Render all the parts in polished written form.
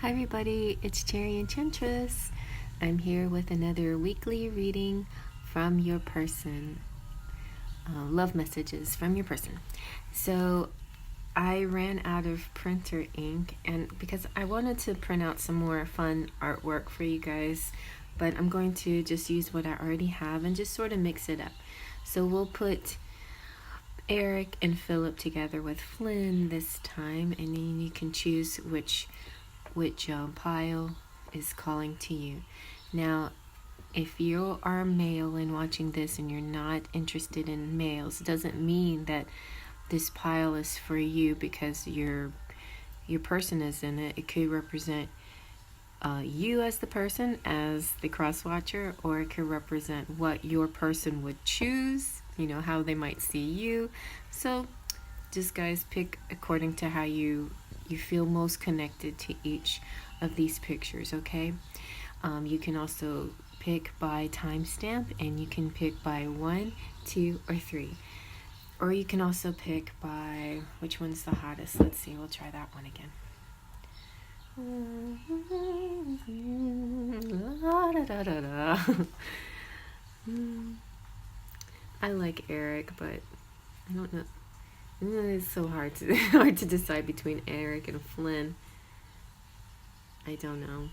Hi everybody, it's JerryEnchantress. I'm here with another weekly reading from your person. Love messages from your person. So I ran out of printer ink, and because I wanted to print out some more fun artwork for you guys, but I'm going to just use what I already have and just sort of mix it up. So we'll put Eric and Philip together with Flynn this time, and then you can choose which pile is calling to you. Now, if you are a male and watching this and you're not interested in males, doesn't mean that this pile is for you because your person is in it. It could represent you as the person, as the cross watcher, or it could represent what your person would choose, how they might see you. So just guys, pick according to how you feel most connected to each of these pictures, okay? You can also pick by timestamp, and you can pick by 1, 2, or 3. Or you can also pick by which one's the hottest. Let's see, we'll try that one again. I like Eric, but I don't know. It's so hard to decide between Eric and Flynn. I don't know.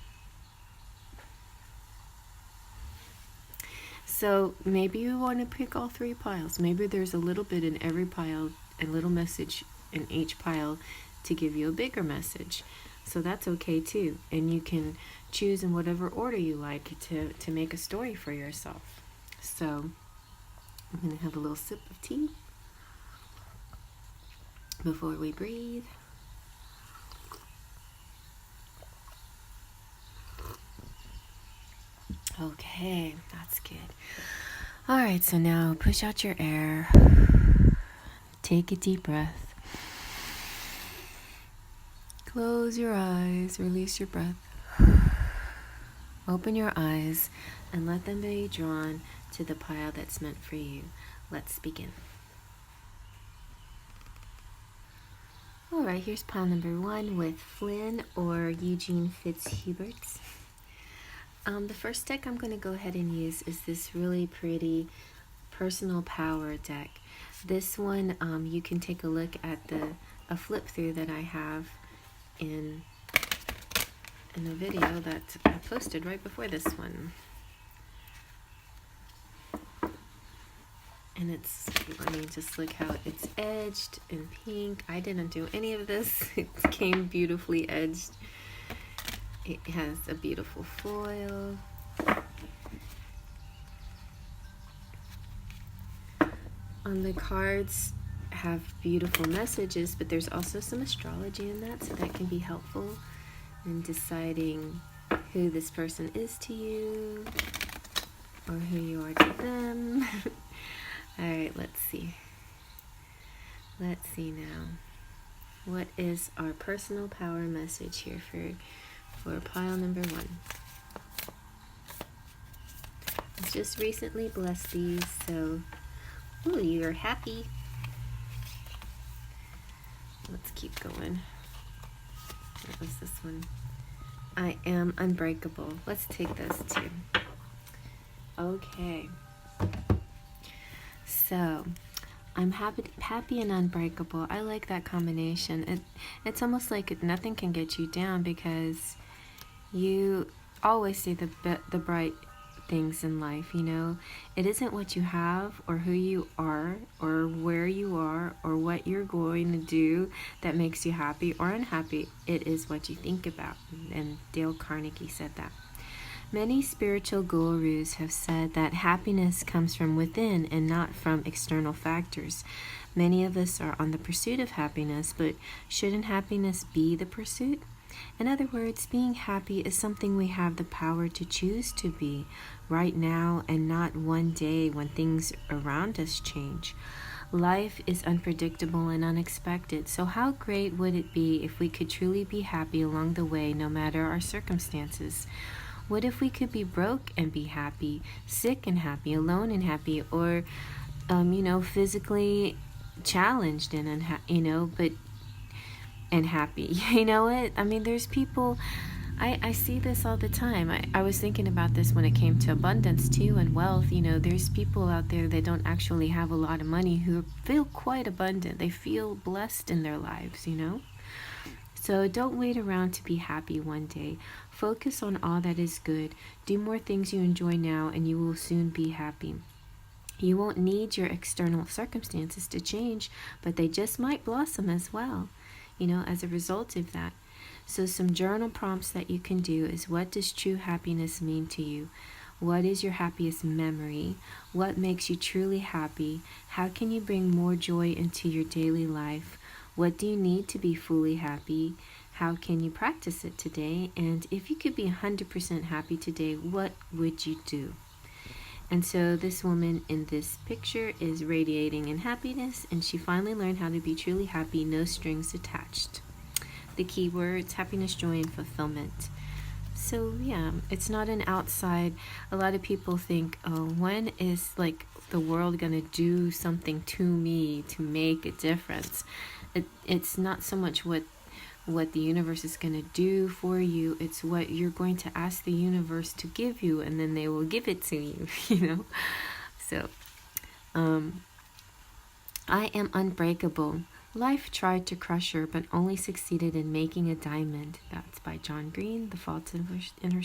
So maybe you want to pick all 3 piles. Maybe there's a little bit in every pile, a little message in each pile to give you a bigger message. So that's okay too. And you can choose in whatever order you like to make a story for yourself. So I'm going to have a little sip of tea before we breathe. Okay, that's good. All right, so now push out your air. Take a deep breath. Close your eyes, release your breath. Open your eyes and let them be drawn to the pile that's meant for you. Let's begin. All right, here's pile number 1 with Flynn or Eugene Fitzhubert's. The first deck I'm going to go ahead and use is this really pretty personal power deck. This one, you can take a look at a flip through that I have in a video that I posted right before this one. And just look how it's edged in pink. I didn't do any of this. It came beautifully edged. It has a beautiful foil. The cards have beautiful messages, but there's also some astrology in that, so that can be helpful in deciding who this person is to you or who you are to them. All right, let's see. Let's see now. What is our personal power message here for pile number 1? I just recently blessed these, so you're happy. Let's keep going. What was this one? I am unbreakable. Let's take this too. Okay. So, I'm happy and unbreakable. I like that combination. It's almost like nothing can get you down because you always see the bright things in life, It isn't what you have or who you are or where you are or what you're going to do that makes you happy or unhappy. It is what you think about. And Dale Carnegie said that. Many spiritual gurus have said that happiness comes from within and not from external factors. Many of us are on the pursuit of happiness, but shouldn't happiness be the pursuit? In other words, being happy is something we have the power to choose to be right now and not one day when things around us change. Life is unpredictable and unexpected, so how great would it be if we could truly be happy along the way no matter our circumstances? What if we could be broke and be happy, sick and happy, alone and happy, or, physically challenged and, but and happy? You know what? I mean, there's people I see this all the time. I was thinking about this when it came to abundance too, and wealth. You know, there's people out there that don't actually have a lot of money who feel quite abundant. They feel blessed in their lives, you know. So don't wait around to be happy one day. Focus on all that is good. Do more things you enjoy now, and you will soon be happy. You won't need your external circumstances to change, but they just might blossom as well, you know, as a result of that. So some journal prompts that you can do is, what does true happiness mean to you? What is your happiest memory? What makes you truly happy? How can you bring more joy into your daily life? What do you need to be fully happy? How can you practice it today? And if you could be 100% happy today, what would you do? And so this woman in this picture is radiating in happiness, and she finally learned how to be truly happy, no strings attached. The key words: happiness, joy, and fulfillment. So yeah, it's not an outside. A lot of people think, oh, when is like the world gonna do something to me to make a difference? It's not so much what the universe is gonna do for you. It's what you're going to ask the universe to give you, and then they will give it to you. You know. So, I am unbreakable. Life tried to crush her, but only succeeded in making a diamond. That's by John Green, The Fault in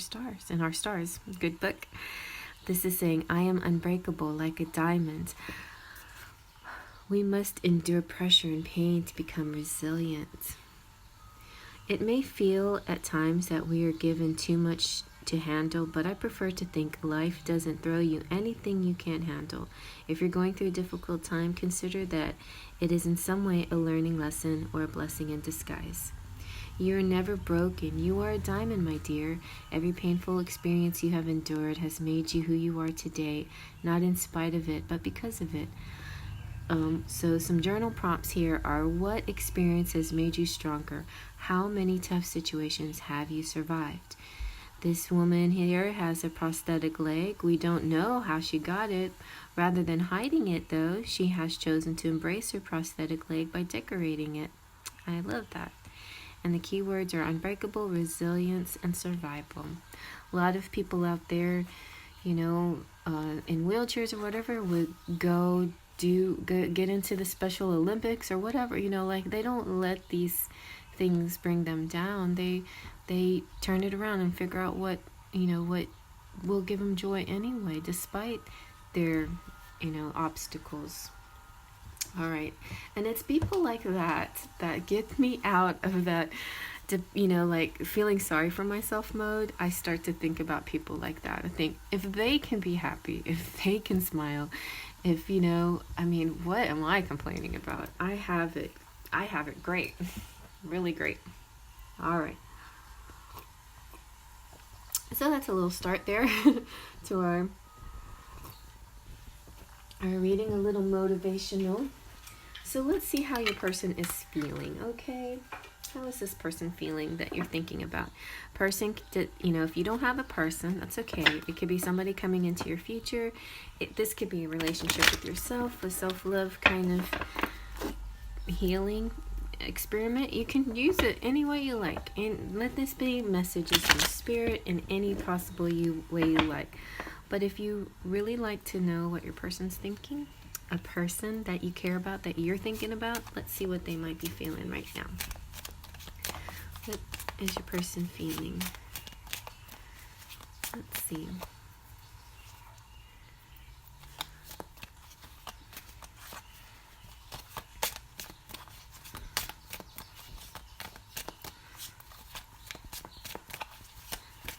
Our Stars. Good book. This is saying, I am unbreakable like a diamond. We must endure pressure and pain to become resilient. It may feel at times that we are given too much to handle, but I prefer to think life doesn't throw you anything you can't handle. If you're going through a difficult time, consider that it is in some way a learning lesson or a blessing in disguise. You are never broken. You are a diamond, my dear. Every painful experience you have endured has made you who you are today, not in spite of it, but because of it. So some journal prompts here are, what experience has made you stronger? How many tough situations have you survived? This woman here has a prosthetic leg. We don't know how she got it. Rather than hiding it, though, she has chosen to embrace her prosthetic leg by decorating it. I love that. And the keywords are unbreakable, resilience, and survival. A lot of people out there, you know, in wheelchairs or whatever, would get into the Special Olympics or whatever. You know, like, they don't let these things bring them down. They turn it around and figure out what will give them joy anyway, despite their, obstacles. All right. And it's people like that get me out of that, like feeling sorry for myself mode. I start to think about people like that. I think, if they can be happy, if they can smile, if, what am I complaining about? I have it great. Really great. All right. So that's a little start there to our reading, a little motivational. So let's see how your person is feeling, okay? How is this person feeling that you're thinking about? Person, if you don't have a person, that's okay. It could be somebody coming into your future. This could be a relationship with yourself, a self-love kind of healing experiment. You can use it any way you like, and let this be messages from spirit in any possible way you like. But if you really like to know what your person's thinking, a person that you care about, that you're thinking about, let's see what they might be feeling right now. What is your person feeling? Let's see.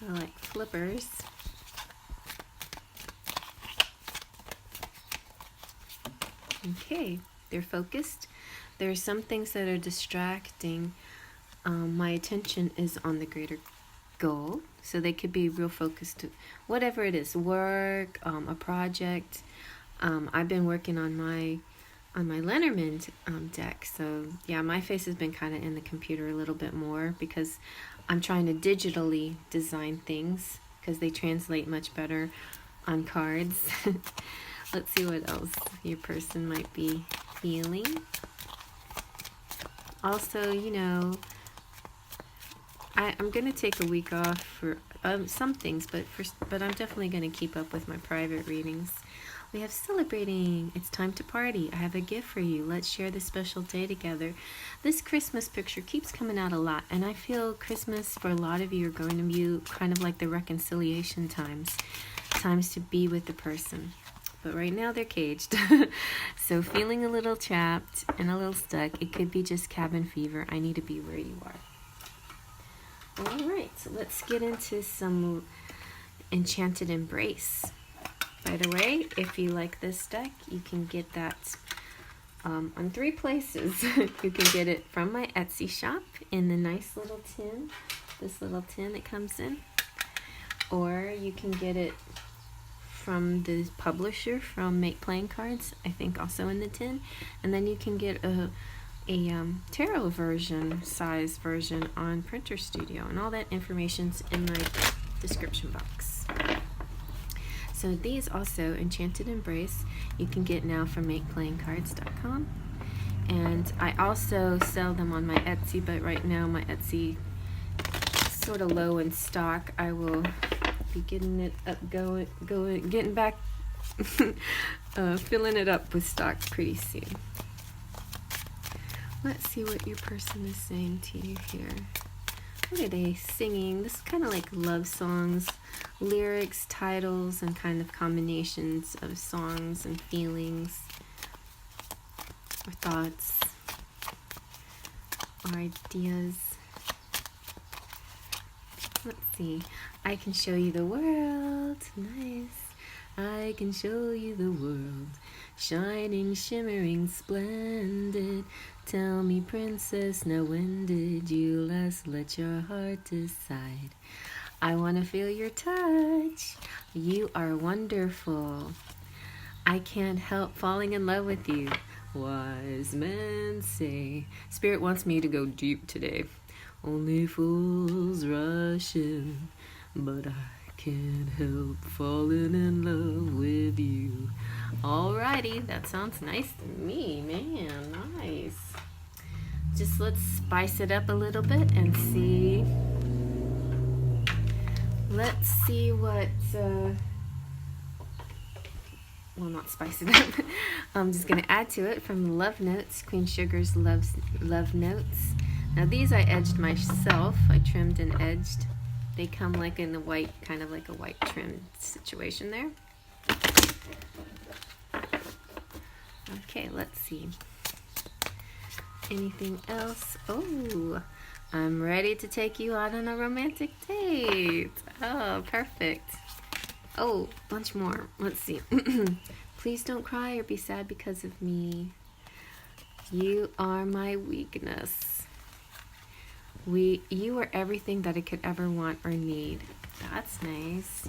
I like flippers. Okay, they're focused. There are some things that are distracting. My attention is on the greater goal. So they could be real focused to whatever it is, work, a project. I've been working on my Lenormand deck. So yeah, my face has been kind of in the computer a little bit more because I'm trying to digitally design things because they translate much better on cards. Let's see what else your person might be feeling. Also, I'm gonna take a week off for some things, but I'm definitely gonna keep up with my private readings. We have celebrating. It's time to party. I have a gift for you. Let's share this special day together. This Christmas picture keeps coming out a lot, and I feel Christmas for a lot of you are going to be kind of like the reconciliation times to be with the person. But right now they're caged. So feeling a little trapped and a little stuck. It could be just cabin fever. I need to be where you are. All right, so let's get into some Enchanted Embrace. By the way, if you like this deck, you can get that on 3 places. You can get it from my Etsy shop in the nice little tin, this little tin it comes in. Or you can get it from the publisher, from Make Playing Cards, I think also in the tin. And then you can get a tarot version, size version on Printer Studio. And all that information's in my description box. So these also, Enchanted Embrace, you can get now from MakePlayingCards.com. And I also sell them on my Etsy, but right now my Etsy is sort of low in stock. I will be getting it up, getting back, filling it up with stock pretty soon. Let's see what your person is saying to you here. What are they singing? This is kind of like love songs, lyrics, titles, and kind of combinations of songs and feelings or thoughts or ideas. Let's see. I can show you the world. Nice. I can show you the world. Shining, shimmering, splendid. Tell me, princess, now when did you last let your heart decide? I want to feel your touch. You are wonderful. I can't help falling in love with you. Wise men say. Spirit wants me to go deep today. Only fools rush in, but I can't help falling in love with you. Alrighty, that sounds nice to me, man. Nice. Just let's spice it up a little bit and see. Let's see what. Well, not spice it up. I'm just gonna add to it from Love Notes, Queen Sugar's Love Notes. Now these I edged myself. I trimmed and edged. They come like in the white, kind of like a white trimmed situation there. Okay, let's see. Anything else? Oh, I'm ready to take you out on a romantic date. Oh, perfect. Oh, bunch more. Let's see. Please don't cry or be sad because of me. You are my weakness. You are everything that I could ever want or need. That's nice.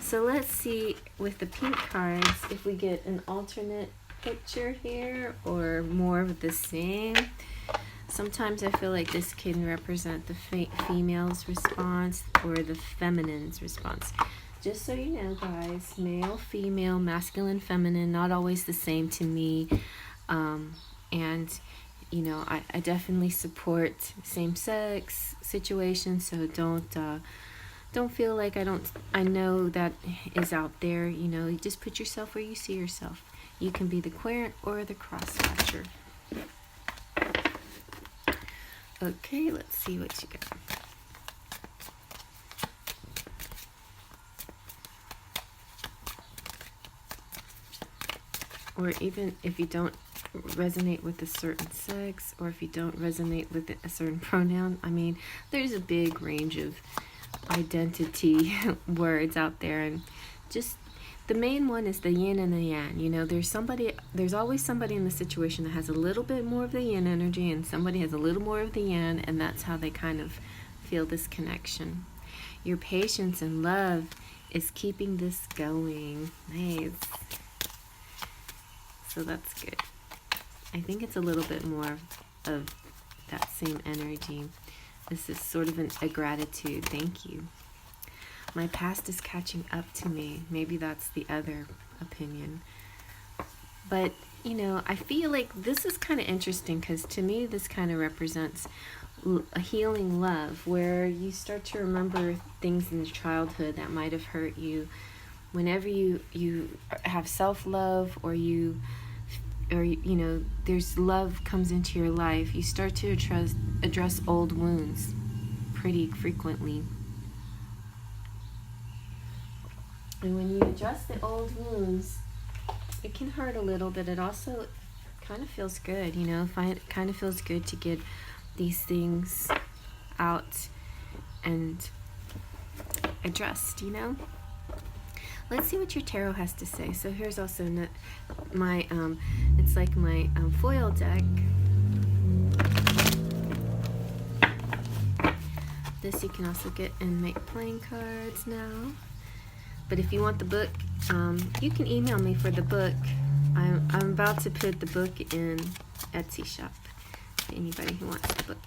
So let's see with the pink cards if we get an alternate picture here or more of the same. Sometimes I feel like this can represent the female's response or the feminine's response. Just so you know, guys, male, female, masculine, feminine, not always the same to me. And you know, I definitely support same-sex situations, so don't feel like I know that is out there. You know, you just put yourself where you see yourself. You can be the queer or the cross-watcher. Okay, let's see what you got. Or even if you don't resonate with a certain sex, or if you don't resonate with a certain pronoun, I mean, there's a big range of identity words out there, and just the main one is the yin and the yang. You know, there's always somebody in the situation that has a little bit more of the yin energy and somebody has a little more of the yang, and that's how they kind of feel this connection. Your patience and love is keeping this going. Nice. So that's good. I think it's a little bit more of that same energy. This is sort of a gratitude. Thank you. My past is catching up to me. Maybe that's the other opinion. But, you know, I feel like this is kind of interesting because to me this kind of represents a healing love, where you start to remember things in your childhood that might have hurt you. Whenever you have self-love, or you know, there's love comes into your life, you start to address old wounds pretty frequently. And when you address the old wounds, it can hurt a little, but it also kind of feels good, you know. It kind of feels good to get these things out and addressed, you know. Let's see what your tarot has to say. So here's also my it's like my foil deck. This you can also get and make playing cards now. But if you want the book, you can email me for the book. I'm about to put the book in Etsy shop for anybody who wants the book.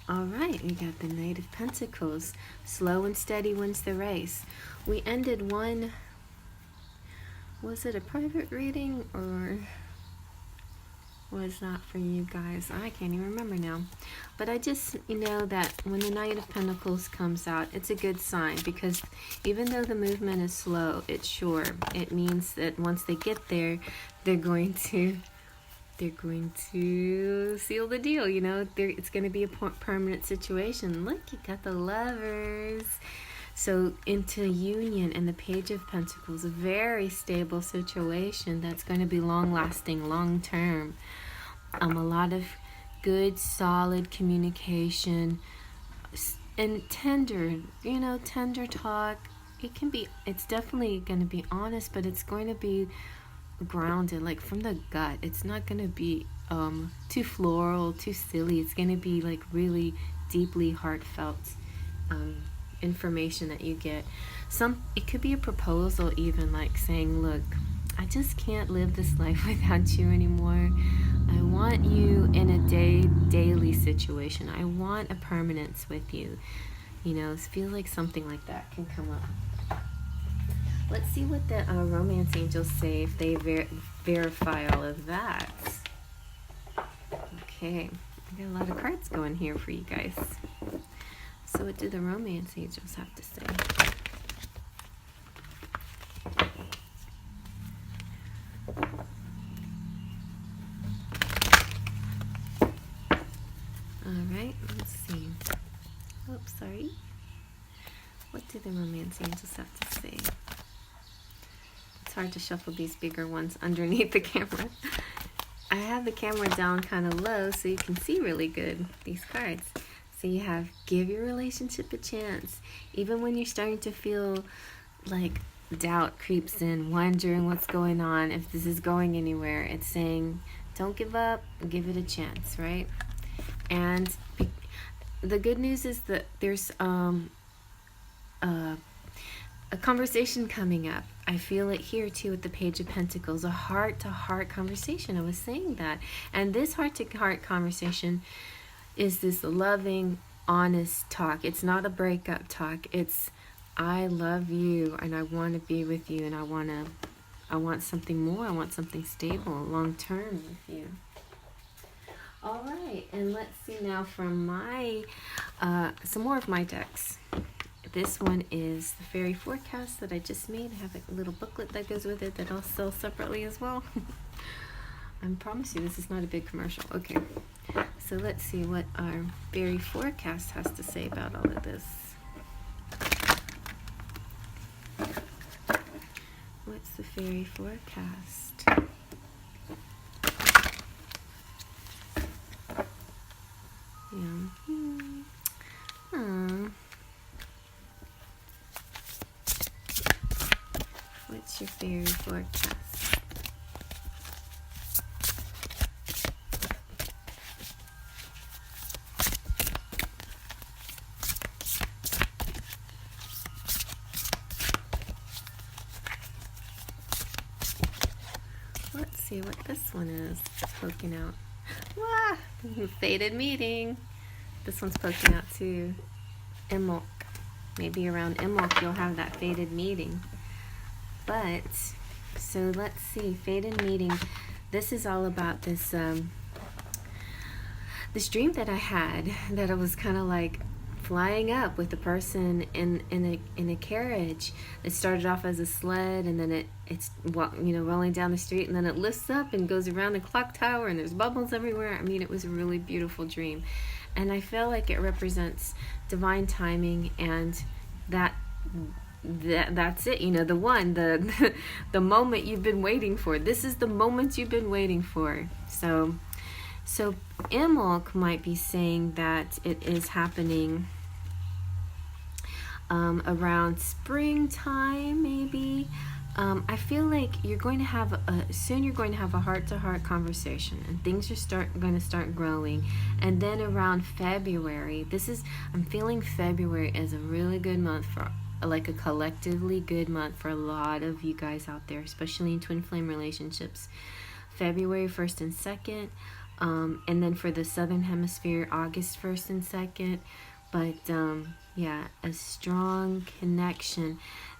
All right, we got the Knight of Pentacles. Slow and steady wins the race. We ended one. Was it a private reading, or was that for you guys? I can't even remember now. But I just know that when the Knight of Pentacles comes out, it's a good sign, because even though the movement is slow, it's sure. It means that once they get there, they're going to seal the deal, you know. It's going to be a permanent situation. Look, you got the Lovers. So into union and the Page of Pentacles, a very stable situation that's going to be long-lasting, long-term. A lot of good, solid communication and tender, you know, tender talk. It's definitely going to be honest, but it's going to be grounded, like from the gut. It's not going to be too floral, too silly. It's going to be like really deeply heartfelt information that you get. It could be a proposal, even like saying, look, I just can't live this life without you anymore. I want you in a daily situation. I want a permanence with you. You know, it feels like something like that can come up. Let's see what the romance angels say, if they verify all of that. Okay, I got a lot of cards going here for you guys. So what do the romance angels have to say? Alright, let's see. Oops, sorry. What do the romance angels have to say? It's hard to shuffle these bigger ones underneath the camera. I have the camera down kind of low so you can see really good these cards. So you have, give your relationship a chance. Even when you're starting to feel like doubt creeps in, wondering what's going on, if this is going anywhere, it's saying, don't give up, give it a chance, right? And the good news is that there's a conversation coming up. I feel it here too with the Page of Pentacles, a heart-to-heart conversation. I was saying that. And this heart-to-heart conversation is this loving, honest talk. It's not a breakup talk. It's, I love you and I want to be with you, and I want something more. I want something stable, long term with you. All right, and let's see now from my some more of my decks. This one is the Faery Forecast that I just made. I have a little booklet that goes with it that I'll sell separately as well. I promise you this is not a big commercial. Okay, so let's see what our Faery Forecast has to say about all of this. What's the Faery Forecast? Yeah. What's your Faery Forecast? Let's see what this one is poking out. Wah! Fated meeting. This one's poking out too. Imbolc. Maybe around Imbolc you'll have that fated meeting. But, so let's see. Fated meeting. This is all about this this dream that I had, that I was kind of like flying up with the person in a carriage. It started off as a sled, and then it's rolling down the street, and then it lifts up and goes around the clock tower, and there's bubbles everywhere. I mean, it was a really beautiful dream, and I feel like it represents divine timing, and that's it. The moment you've been waiting for. This is the moment you've been waiting for. So Imbolc might be saying that it is happening around springtime, maybe. I feel like you're going to have a heart-to-heart conversation, and things are going to start growing. And then around February, I'm feeling February is a really good month for, like, a collectively good month for a lot of you guys out there, especially in twin flame relationships. February 1st and 2nd. And then for the Southern Hemisphere, August 1st and 2nd. But a strong connection.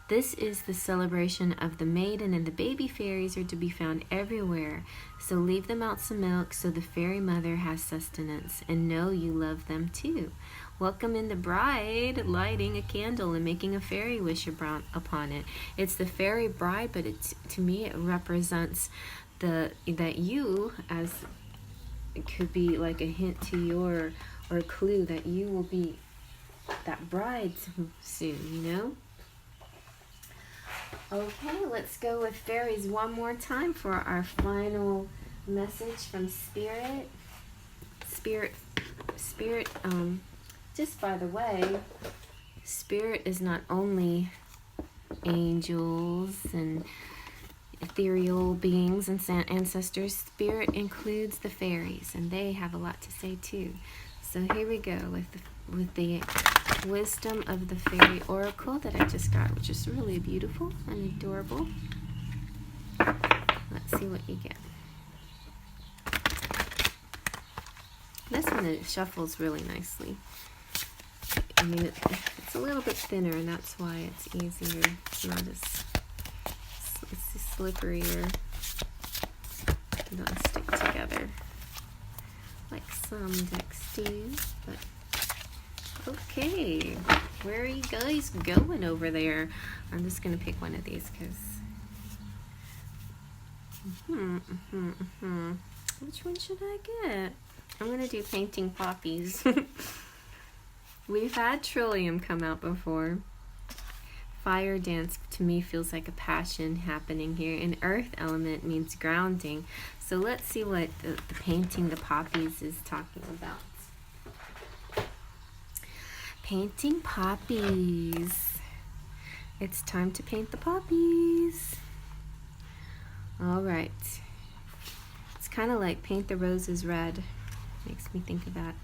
This is the celebration of the maiden, and the baby fairies are to be found everywhere. So leave them out some milk so the fairy mother has sustenance, and know you love them too. Welcome in the bride, lighting a candle and making a fairy wish upon it. It's the fairy bride, but to me it represents that you, as it could be like a hint to or a clue that you will be that bride soon, Okay, let's go with fairies one more time for our final message from Spirit. Spirit, just by the way, Spirit is not only angels and ethereal beings and ancestors. Spirit includes the fairies, and they have a lot to say too. So here we go with the wisdom of the Fairy Oracle that I just got, which is really beautiful and adorable. Let's see what you get. This one, it shuffles really nicely. I mean, it's a little bit thinner, and that's why it's easier. It's not as slipperier. It doesn't stick together like some decks do. But okay, where are you guys going over there? I'm just gonna pick one of these because which one should I get? I'm gonna do Painting Poppies. We've had Trillium come out before. Fire dance to me feels like a passion happening here, and earth element means grounding. So let's see what the Painting the Poppies is talking about. Painting poppies. It's time to paint the poppies. All right. It's kind of like paint the roses red. Makes me think of that.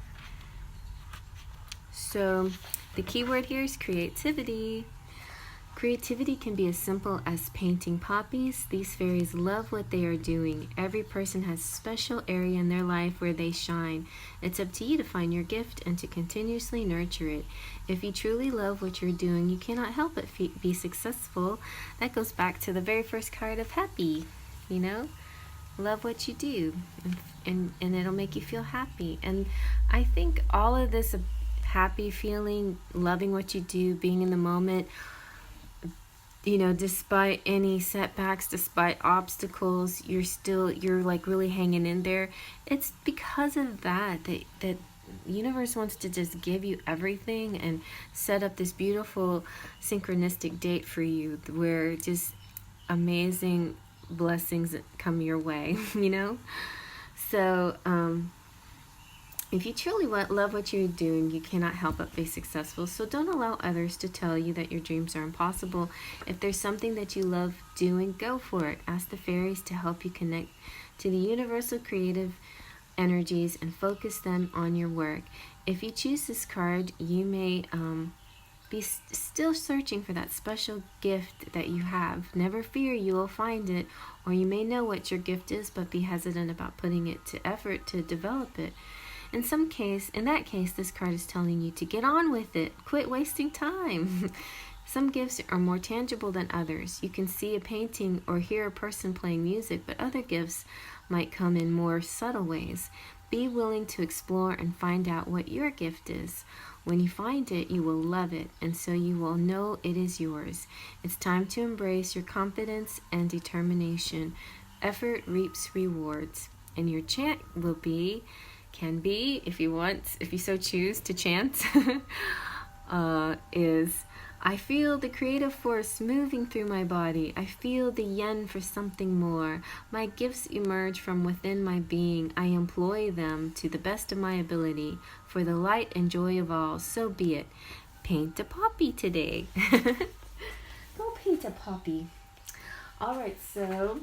So the key word here is creativity. Creativity can be as simple as painting poppies. These fairies love what they are doing. Every person has a special area in their life where they shine. It's up to you to find your gift and to continuously nurture it. If you truly love what you're doing, you cannot help but be successful. That goes back to the very first card of happy, Love what you do, and it'll make you feel happy. And I think all of this happy feeling, loving what you do, being in the moment, despite any setbacks, despite obstacles, you're like really hanging in there. It's because of that the universe wants to just give you everything and set up this beautiful synchronistic date for you where just amazing blessings come your way, So, if you truly love what you're doing, you cannot help but be successful. So don't allow others to tell you that your dreams are impossible. If there's something that you love doing, go for it. Ask the fairies to help you connect to the universal creative energies and focus them on your work. If you choose this card, you may be still searching for that special gift that you have. Never fear, you will find it. Or you may know what your gift is, but be hesitant about putting it to effort to develop it. In that case, this card is telling you to get on with it. Quit wasting time. Some gifts are more tangible than others. You can see a painting or hear a person playing music, but other gifts might come in more subtle ways. Be willing to explore and find out what your gift is. When you find it, you will love it, and so you will know it is yours. It's time to embrace your confidence and determination. Effort reaps rewards, and your chant can be, if you so choose to chant, is, I feel the creative force moving through my body. I feel the yen for something more. My gifts emerge from within my being. I employ them to the best of my ability for the light and joy of all. So be it. Paint a poppy today. Go paint a poppy. All right, so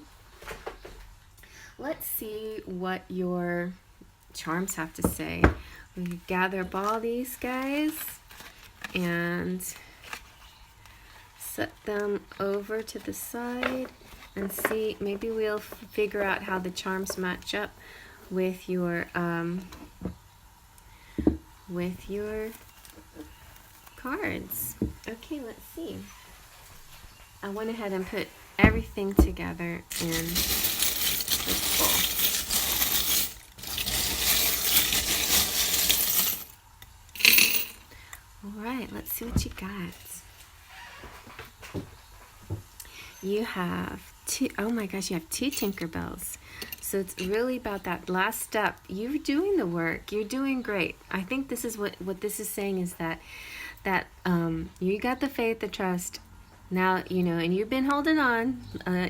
let's see what your charms have to say. We gather up all these guys and set them over to the side and see, maybe we'll figure out how the charms match up with your cards. Okay, let's see. I went ahead and put everything together in this bowl. All right, let's see what you got. You have two, oh my gosh, you have two Tinkerbells. So it's really about that last step. You're doing the work. You're doing great. I think this is what this is saying is that you got the faith, the trust. Now, and you've been holding on.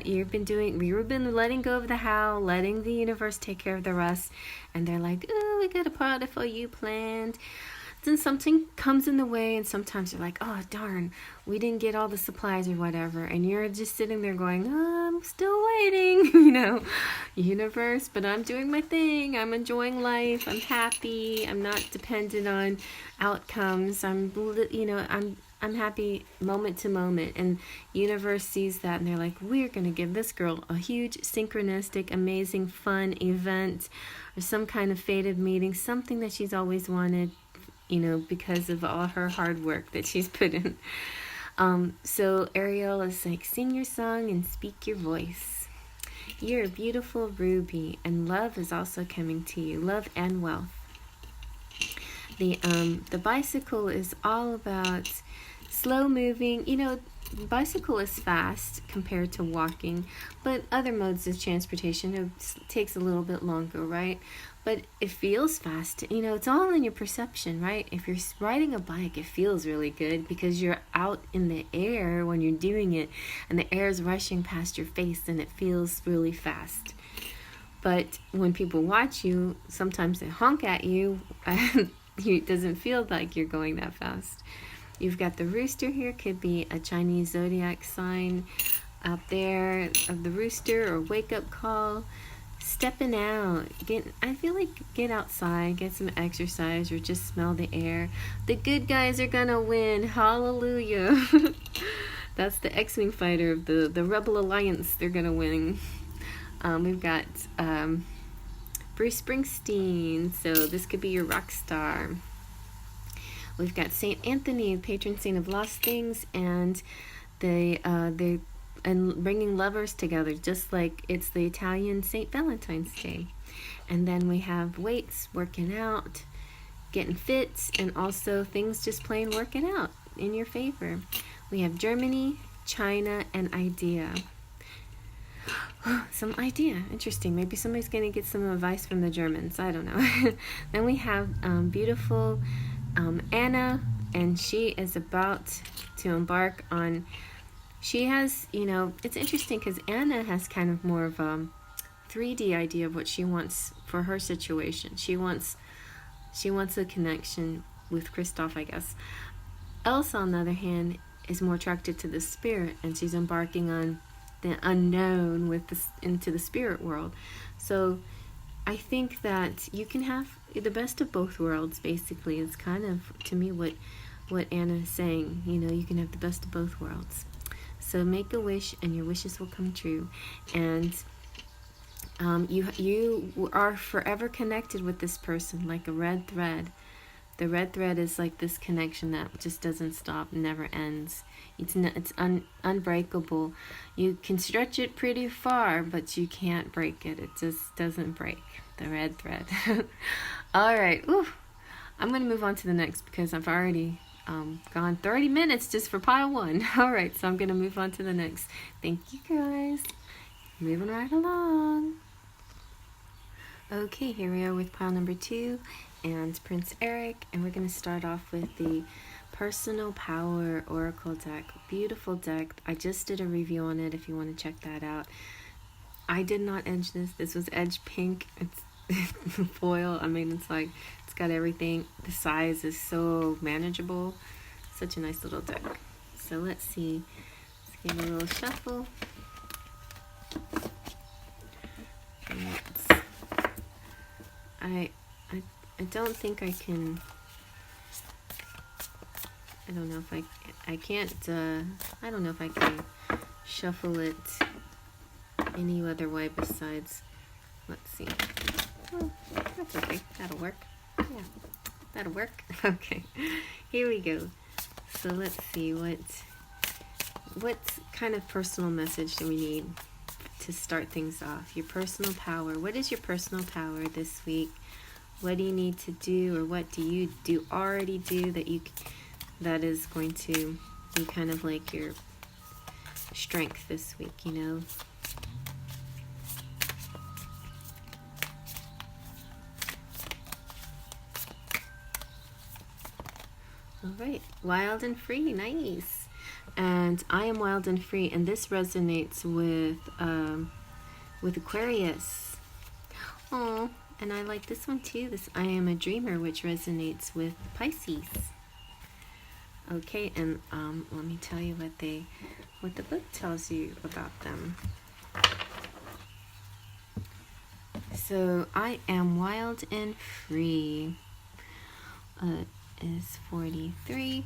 You've been letting go of the how, letting the universe take care of the rest. And they're like, oh, we got a product for you planned. Then something comes in the way, and sometimes you're like, oh darn, we didn't get all the supplies or whatever, and you're just sitting there going, oh, I'm still waiting, universe, but I'm doing my thing. I'm enjoying life. I'm happy. I'm not dependent on outcomes. I'm happy moment to moment, and universe sees that, and they're like, we're gonna give this girl a huge synchronistic, amazing, fun event, or some kind of fated meeting, something that she's always wanted, because of all her hard work that she's put in. So Ariel is like, sing your song and speak your voice. You're a beautiful ruby, and love is also coming to you, love and wealth. The bicycle is all about slow moving. Bicycle is fast compared to walking, but other modes of transportation, it takes a little bit longer, right? But it feels fast. It's all in your perception, right? If you're riding a bike, it feels really good because you're out in the air when you're doing it, and the air is rushing past your face, and it feels really fast. But when people watch you, sometimes they honk at you, and it doesn't feel like you're going that fast. You've got the rooster here, could be a Chinese zodiac sign out there of the rooster, or wake-up call. Stepping out, I feel like get outside, get some exercise, or just smell the air. The good guys are gonna win. Hallelujah. That's the X-Wing fighter of the Rebel Alliance. They're gonna win. We've got Bruce Springsteen, so this could be your rock star. We've got Saint Anthony, patron saint of lost things, and and bringing lovers together, just like it's the Italian St. Valentine's Day. And then we have weights, working out, getting fit, and also things just plain working out in your favor. We have Germany, China, and idea. Some idea. Interesting. Maybe somebody's going to get some advice from the Germans. I don't know. Then we have beautiful Anna, and she is about to embark on... She has, it's interesting because Anna has kind of more of a 3D idea of what she wants for her situation. She wants a connection with Kristoff, I guess. Elsa, on the other hand, is more attracted to the spirit, and she's embarking on the unknown into the spirit world. So I think that you can have the best of both worlds, basically. It's kind of, to me, what Anna is saying. You can have the best of both worlds. So make a wish, and your wishes will come true. And you are forever connected with this person like a red thread. The red thread is like this connection that just doesn't stop, never ends. It's unbreakable. You can stretch it pretty far, but you can't break it. It just doesn't break. The red thread. All right. Ooh. I'm going to move on to the next because I've already gone 30 minutes just for pile 1. All right, so I'm going to move on to the next. Thank you, guys. Moving right along. Okay, here we are with pile number 2 and Prince Eric, and we're going to start off with the Personal Power Oracle deck. Beautiful deck. I just did a review on it if you want to check that out. I did not edge this. This was edge pink. It's foil. I mean, it's like, it's got everything. The size is so manageable. Such a nice little deck. So let's see. Let's give it a little shuffle. I don't think I can. I don't know if I can't. I don't know if I can shuffle it any other way besides. Let's see. Oh, that's okay. That'll work. Yeah, that'll work. Okay, here we go. So let's see what kind of personal message do we need to start things off? Your personal power. What is your personal power this week? What do you need to do, or what do you already do that is going to be kind of like your strength this week, you know? All right, wild and free, nice. And I am wild and free, and this resonates with Aquarius. Oh, and I like this one too. This I am a dreamer, which resonates with Pisces. Okay, and let me tell you what the book tells you about them. So I am wild and free. Is 43.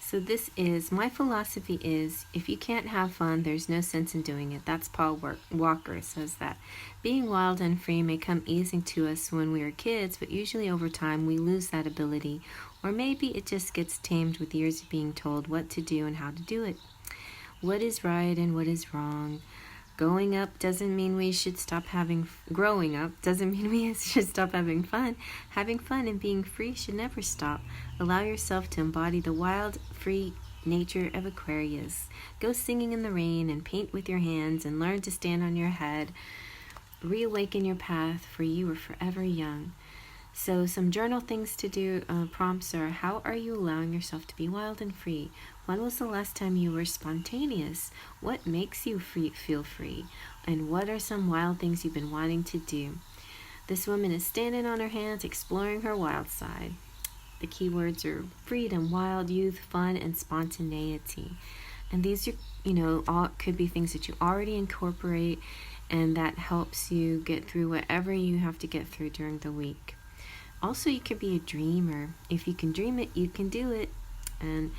So this is, my philosophy is, if you can't have fun, there's no sense in doing it. That's Paul Walker says that. Being wild and free may come easy to us when we are kids, but usually over time we lose that ability, or maybe it just gets tamed with years of being told what to do and how to do it. What is right and what is wrong. Growing up doesn't mean we should stop having fun. Having fun and being free should never stop. Allow yourself to embody the wild, free nature of Aquarius. Go singing in the rain and paint with your hands and learn to stand on your head. Reawaken your path, for you are forever young. So some journal things to do, prompts are, how are you allowing yourself to be wild and free? When was the last time you were spontaneous? What makes you feel free? And what are some wild things you've been wanting to do? This woman is standing on her hands, exploring her wild side. The keywords are freedom, wild youth, fun, and spontaneity. And these are, all could be things that you already incorporate, and that helps you get through whatever you have to get through during the week. Also, you could be a dreamer. If you can dream it, you can do it. And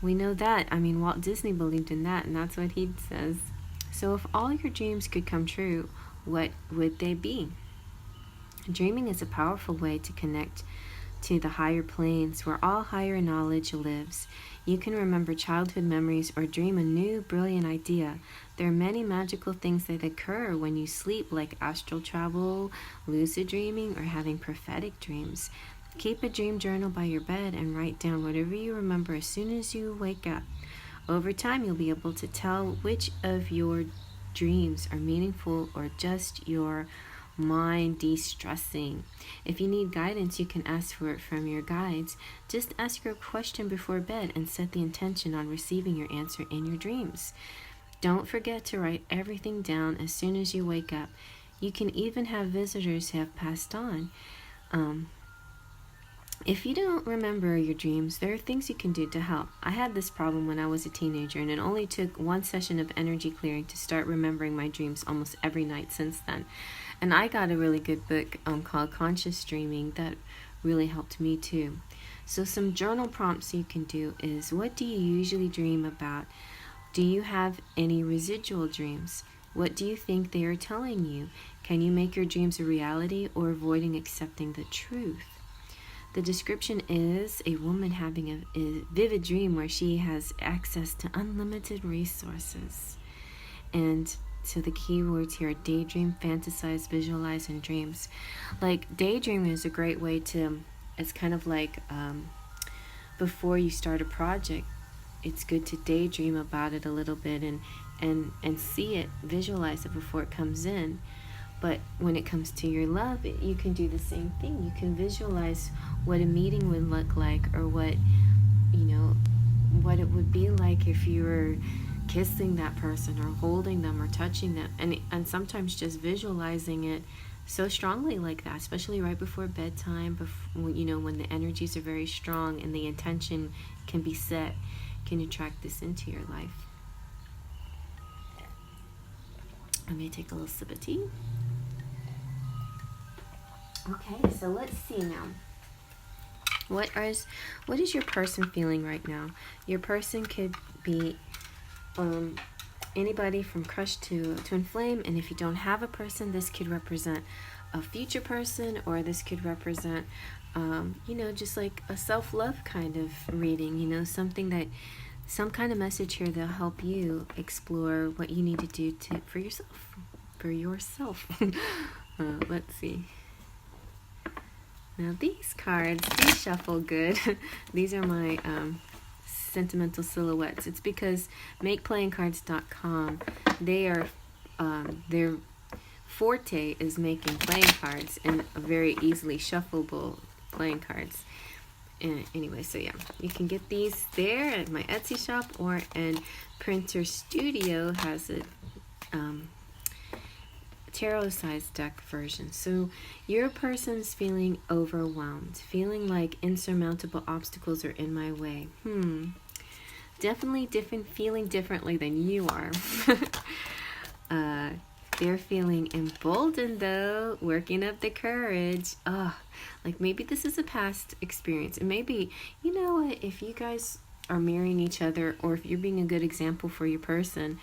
we know that. I mean, Walt Disney believed in that, and that's what he says. So if all your dreams could come true, what would they be? Dreaming is a powerful way to connect to the higher planes where all higher knowledge lives. You can remember childhood memories or dream a new, brilliant idea. There are many magical things that occur when you sleep, like astral travel, lucid dreaming, or having prophetic dreams. Keep a dream journal by your bed and write down whatever you remember as soon as you wake up. Over time, you'll be able to tell which of your dreams are meaningful or just your mind de-stressing. If you need guidance, you can ask for it from your guides. Just ask your question before bed and set the intention on receiving your answer in your dreams. Don't forget to write everything down as soon as you wake up. You can even have visitors who have passed on. If you don't remember your dreams, there are things you can do to help. I had this problem when I was a teenager, and it only took one session of energy clearing to start remembering my dreams almost every night since then. And I got a really good book called Conscious Dreaming that really helped me too. So some journal prompts you can do is, what do you usually dream about? Do you have any residual dreams? What do you think they are telling you? Can you make your dreams a reality or avoiding accepting the truth? The description is a woman having a vivid dream where she has access to unlimited resources. And so the key words here are daydream, fantasize, visualize, and dreams. Like daydream is a great way to, it's kind of like before you start a project, it's good to daydream about it a little bit and see it, visualize it before it comes in. But when it comes to your love, you can do the same thing. You can visualize what a meeting would look like, or what, you know, what it would be like if you were kissing that person or holding them or touching them, and sometimes just visualizing it so strongly like that, especially right before bedtime, you know, when the energies are very strong and the intention can be set, can attract this into your life. I may take a little sip of tea. Okay, so let's see now. What is your person feeling right now? Your person could be anybody from crush to twin flame, and if you don't have a person, this could represent a future person, or this could represent you know, just like a self-love kind of reading, you know, some kind of message here that'll help you explore what you need to do for yourself. Let's see. Now these cards, they shuffle good. These are my Sentimental Silhouettes. It's because MakePlayingCards.com, they are their forte is making playing cards, and very easily shuffleable playing cards. And anyway, so yeah, you can get these there at my Etsy shop, and Printer Studio has a tarot size deck version. So your person's feeling overwhelmed, feeling like insurmountable obstacles are in my way. Definitely feeling differently than you are. They're feeling emboldened though, working up the courage. Like maybe this is a past experience. And maybe, you know what, if you guys are marrying each other, or if you're being a good example for your person,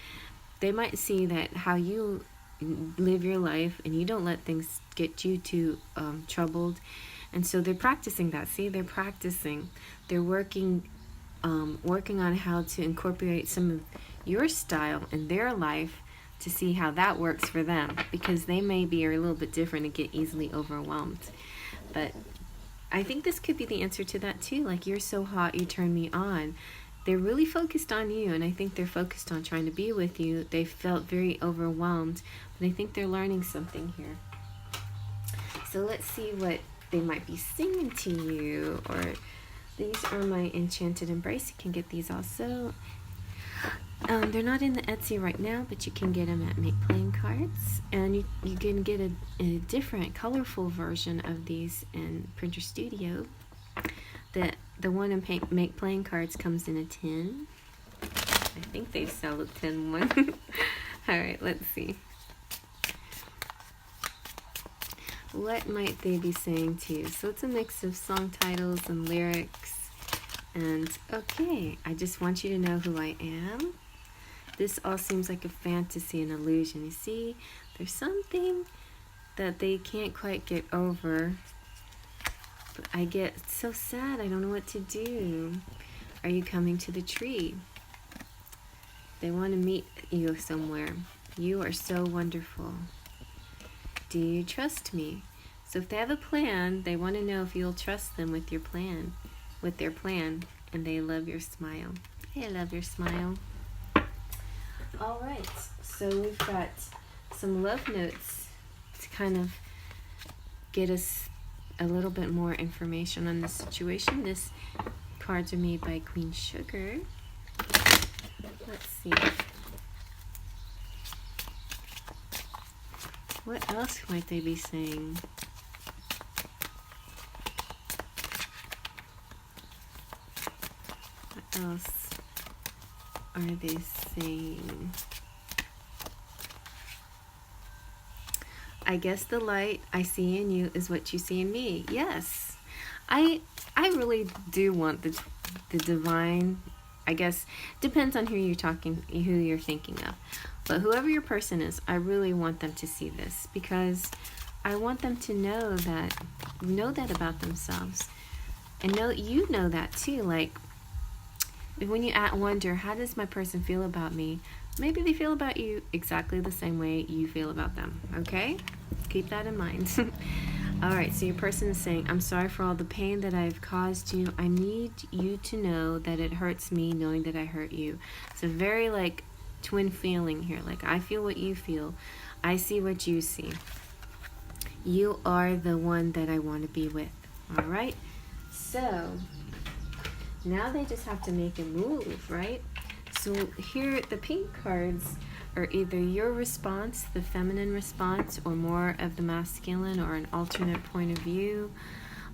they might see that how you live your life and you don't let things get you too troubled. And so they're practicing that. See, they're practicing. They're working on how to incorporate some of your style in their life to see how that works for them, because they maybe are a little bit different and get easily overwhelmed. But I think this could be the answer to that too. Like, you're so hot, you turn me on. They're really focused on you, and I think they're focused on trying to be with you. They felt very overwhelmed, but I think they're learning something here. So let's see what they might be singing to you. Or these are my Enchanted Embrace. You can get these also. They're not in the Etsy right now, but you can get them at Make Playing Cards, and you can get a different, colorful version of these in Printer Studio. The one in Make Playing Cards comes in a tin. I think they sell a tin one. All right, let's see. What might they be saying to you? So it's a mix of song titles and lyrics. And okay, I just want you to know who I am. This all seems like a fantasy, an illusion. You see, there's something that they can't quite get over. But I get so sad, I don't know what to do. Are you coming to the tree? They want to meet you somewhere. You are so wonderful. Do you trust me? So if they have a plan, they want to know if you'll trust them with their plan, and they love your smile. Hey, I love your smile. All right, so we've got some love notes to kind of get us a little bit more information on the situation. This cards are made by Queen Sugar. Let's see. What else might they be saying? What else are they saying? I guess the light I see in you is what you see in me. Yes. I really do want the divine. I guess depends on who you're thinking of. But whoever your person is, I really want them to see this, because I want them to know that about themselves. And you know that too. Like, when you wonder, how does my person feel about me? Maybe they feel about you exactly the same way you feel about them. Okay? Keep that in mind. Alright, so your person is saying, I'm sorry for all the pain that I've caused you. I need you to know that it hurts me knowing that I hurt you. It's a very, like, twin feeling here. Like, I feel what you feel. I see what you see. You are the one that I want to be with. Alright? So, now they just have to make a move, right? So here, the pink cards are either your response, the feminine response, or more of the masculine, or an alternate point of view.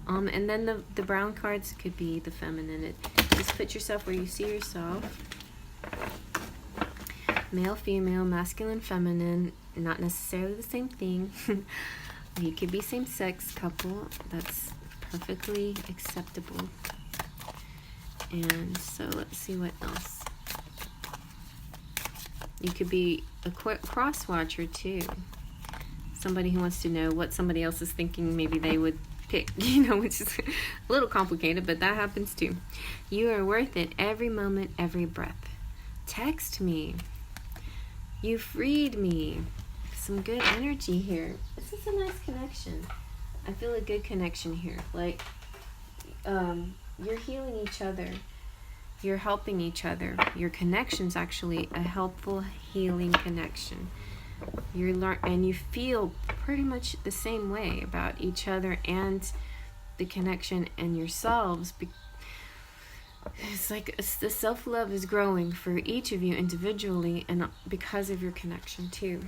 And then the brown cards could be the feminine. Just put yourself where you see yourself. Male, female, masculine, feminine, not necessarily the same thing. You could be same-sex couple. That's perfectly acceptable. And so let's see what else. You could be a cross-watcher too. Somebody who wants to know what somebody else is thinking, maybe they would pick, which is a little complicated, but that happens too. You are worth it every moment, every breath. Text me. You freed me. Some good energy here. This is a nice connection. I feel a good connection here. Like, you're healing each other. You're helping each other. Your connection's actually a helpful, healing connection. And you feel pretty much the same way about each other and the connection and yourselves. It's like the self-love is growing for each of you individually, and because of your connection too.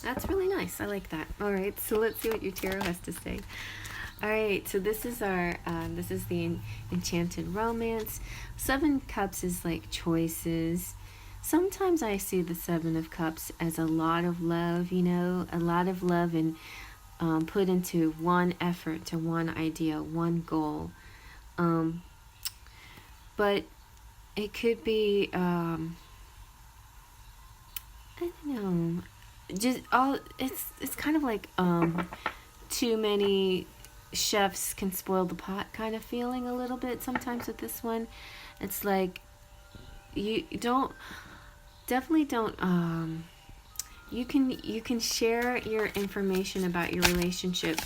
That's really nice. I like that. All right, so let's see what your tarot has to say. All right, so this is the Enchanted Romance. 7 Cups is like choices. Sometimes I see the 7 of Cups as a lot of love, a lot of love and put into one effort, to one idea, one goal. But it could be, I don't know, it's kind of like too many chefs can spoil the pot kind of feeling a little bit sometimes with this one. It's like you can share your information about your relationship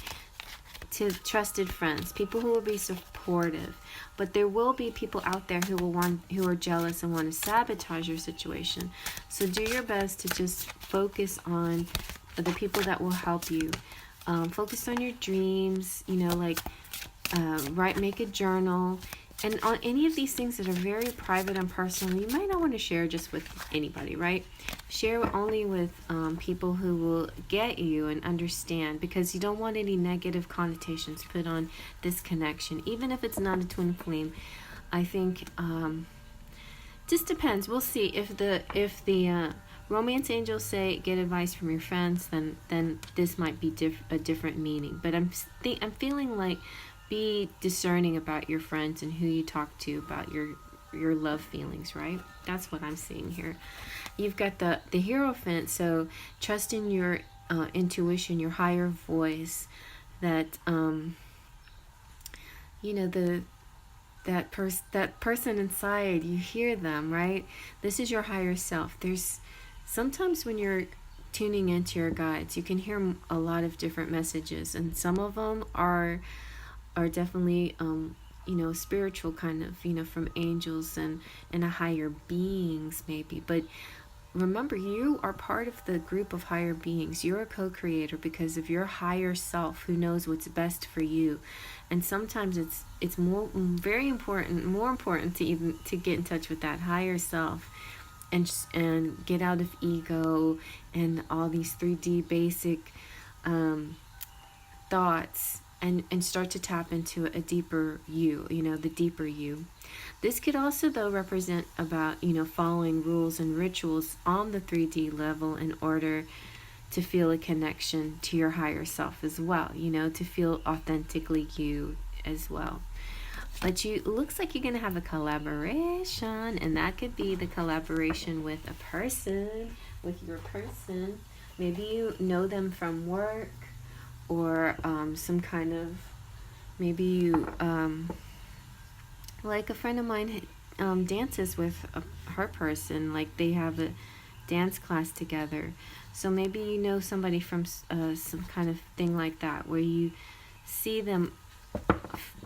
to trusted friends, people who will be supportive, but there will be people out there who are jealous and want to sabotage your situation. So do your best to just focus on the people that will help you. Focus on your dreams, make a journal, and on any of these things that are very private and personal, you might not want to share just with anybody, right? Share only with people who will get you and understand, because you don't want any negative connotations put on this connection, even if it's not a twin flame. I think just depends. We'll see if the romance angels say get advice from your friends, then this might be a different meaning. But I'm feeling like be discerning about your friends and who you talk to about your love feelings, right? That's what I'm seeing here. You've got the Hierophant, so trust in your intuition, your higher voice, that that person inside, you hear them, right? This is your higher self. There's sometimes when you're tuning into your guides, you can hear a lot of different messages, and some of them are definitely spiritual, kind of, from angels and a higher beings maybe. But remember, you are part of the group of higher beings. You're a co-creator because of your higher self, who knows what's best for you. And sometimes it's more important to get in touch with that higher self and get out of ego and all these 3D basic thoughts, and start to tap into a deeper you, the deeper you. This could also, though, represent about, following rules and rituals on the 3D level in order to feel a connection to your higher self as well, to feel authentically you as well. But it looks like you're going to have a collaboration, and that could be the collaboration with a person, with your person. Maybe you know them from work, or some kind of, maybe you, like a friend of mine dances with her person, like they have a dance class together. So maybe you know somebody from some kind of thing like that, where you see them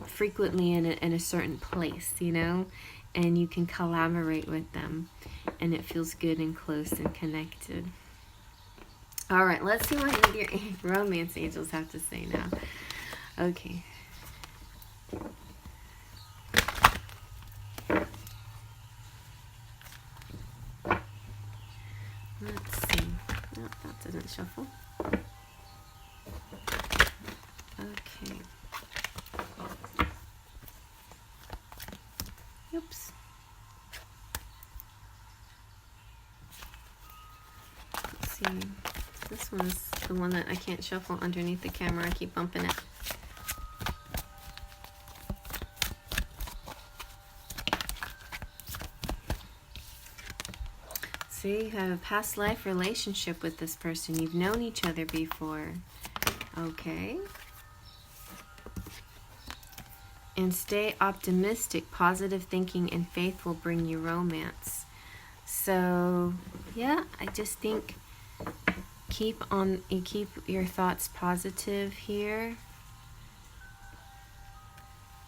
frequently in a certain place, you know, and you can collaborate with them, and it feels good and close and connected. All right, let's see what your romance angels have to say now. Okay. Let's see. No, that doesn't shuffle. Okay. Oops. Let's see. This one's the one that I can't shuffle underneath the camera. I keep bumping it. See, you have a past life relationship with this person. You've known each other before. Okay. And stay optimistic. Positive thinking and faith will bring you romance. So, yeah, I just think keep your thoughts positive here.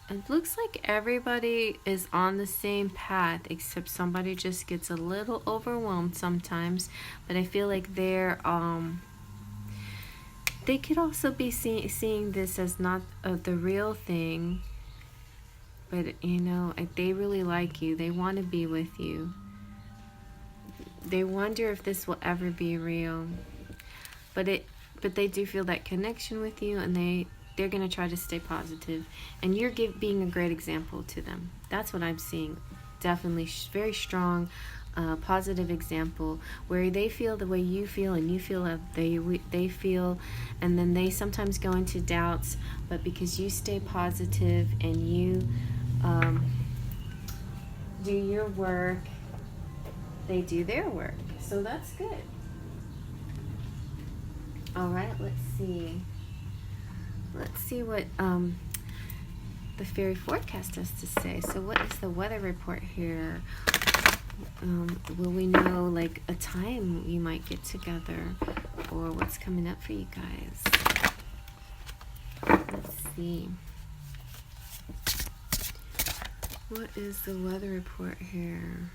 It looks like everybody is on the same path, except somebody just gets a little overwhelmed sometimes. But I feel like they could also be seeing this as not the real thing. But, you know, they really like you. They want to be with you. They wonder if this will ever be real. But they do feel that connection with you, and they're going to try to stay positive. And you're being a great example to them. That's what I'm seeing. Definitely very strong, positive example, where they feel the way you feel, and you feel that they feel, and then they sometimes go into doubts, but because you stay positive and you do your work, they do their work. So that's good. All right, let's see. Let's see what the Faery Forecast has to say. So what is the weather report here? Will we know like a time you might get together, or what's coming up for you guys? Let's see. What is the weather report here?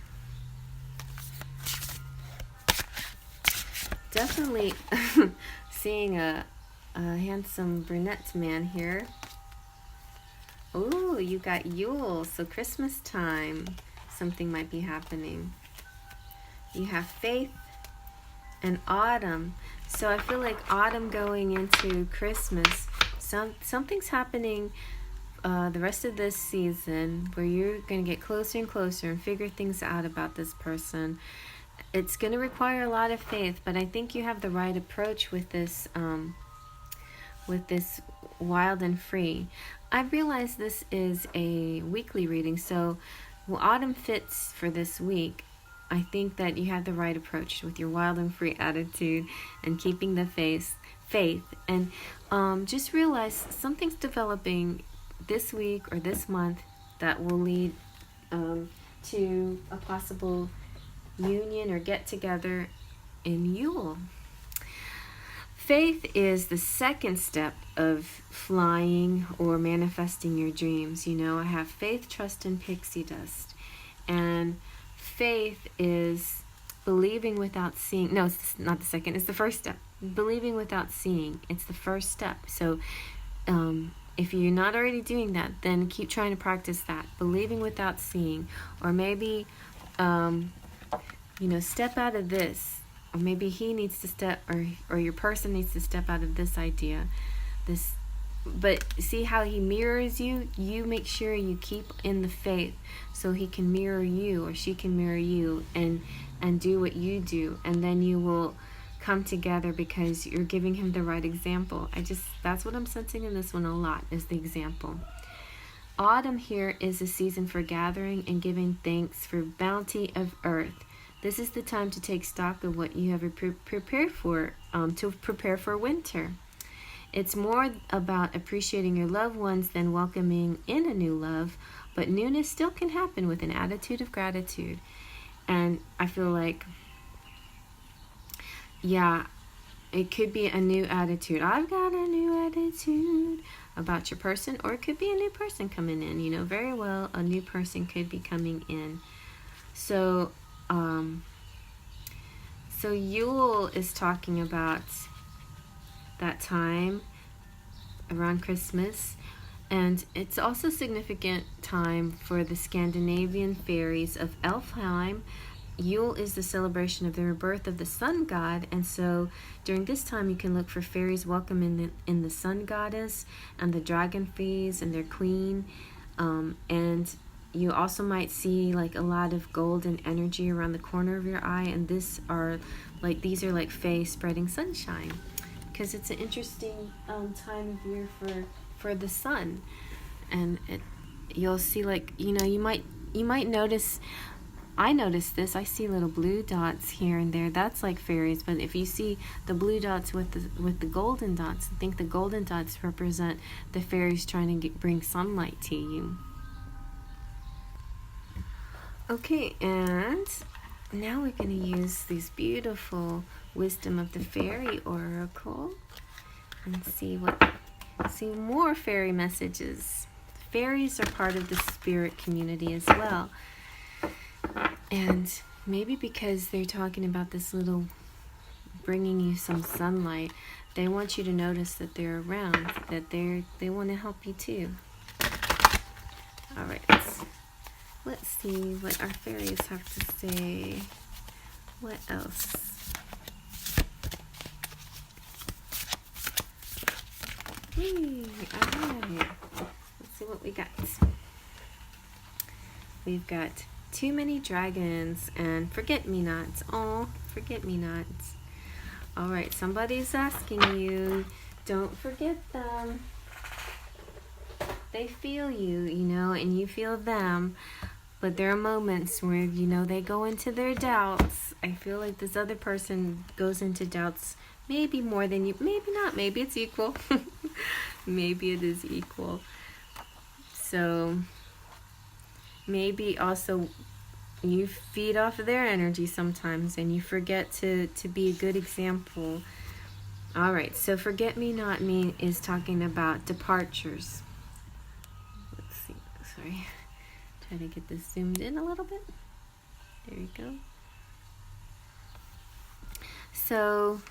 Definitely seeing a handsome brunette man here. Oh, you got Yule, so Christmas time. Something might be happening. You have Faith and Autumn. So I feel like autumn going into Christmas. Something's happening the rest of this season where you're going to get closer and closer and figure things out about this person. It's going to require a lot of faith, but I think you have the right approach with this wild and free. I realize this is a weekly reading, so autumn fits for this week. I think that you have the right approach with your wild and free attitude and keeping the faith, and just realize something's developing this week or this month that will lead to a possible union or get together in Yule. Faith is the second step of flying or manifesting your dreams. You know, I have faith, trust, and pixie dust. And faith is believing without seeing. No, it's not the second. It's the first step. Believing without seeing. It's the first step. So if you're not already doing that, then keep trying to practice that. Believing without seeing. Or maybe, step out of this. Or maybe he needs to step, or your person needs to step out of this idea. But see how he mirrors you? You make sure you keep in the faith so he can mirror you, or she can mirror you, and do what you do. And then you will come together because you're giving him the right example. That's what I'm sensing in this one a lot, is the example. Autumn here is a season for gathering and giving thanks for bounty of earth. This is the time to take stock of what you have prepared for, to prepare for winter. It's more about appreciating your loved ones than welcoming in a new love, but newness still can happen with an attitude of gratitude. And I feel like, yeah, it could be a new attitude. I've got a new attitude about your person, or it could be a new person coming in. You know, very well, a new person could be coming in. So, so Yule is talking about that time around Christmas, and it's also significant time for the Scandinavian fairies of Elfheim. Yule is the celebration of the rebirth of the sun god, and so during this time you can look for fairies welcome in the sun goddess and the dragon fairies and their queen, and you also might see like a lot of golden energy around the corner of your eye, and these are like fae spreading sunshine, because it's an interesting time of year for the sun. And you'll see, like, you know, you might notice, I noticed this, I see little blue dots here and there. That's like fairies. But if you see the blue dots with the golden dots, I think the golden dots represent the fairies trying to bring sunlight to you. Okay, and now we're going to use these beautiful Wisdom of the Fairy Oracle and see more fairy messages. Fairies are part of the spirit community as well. And maybe because they're talking about this little bringing you some sunlight, they want you to notice that they're around, that they want to help you too. All right, let's see what our fairies have to say. What else? Hey, all right. Let's see what we got. We've got too many dragons and forget-me-nots. Oh, forget-me-nots. All right, somebody's asking you, don't forget them. They feel you, you know, and you feel them. But there are moments where, you know, they go into their doubts. I feel like this other person goes into doubts maybe more than you. Maybe not. Maybe it's equal. Maybe it is equal. So maybe also you feed off of their energy sometimes and you forget to be a good example. All right. So forget-me-not is talking about departures. Let's see. Sorry. Try to get this zoomed in a little bit. There you go. So,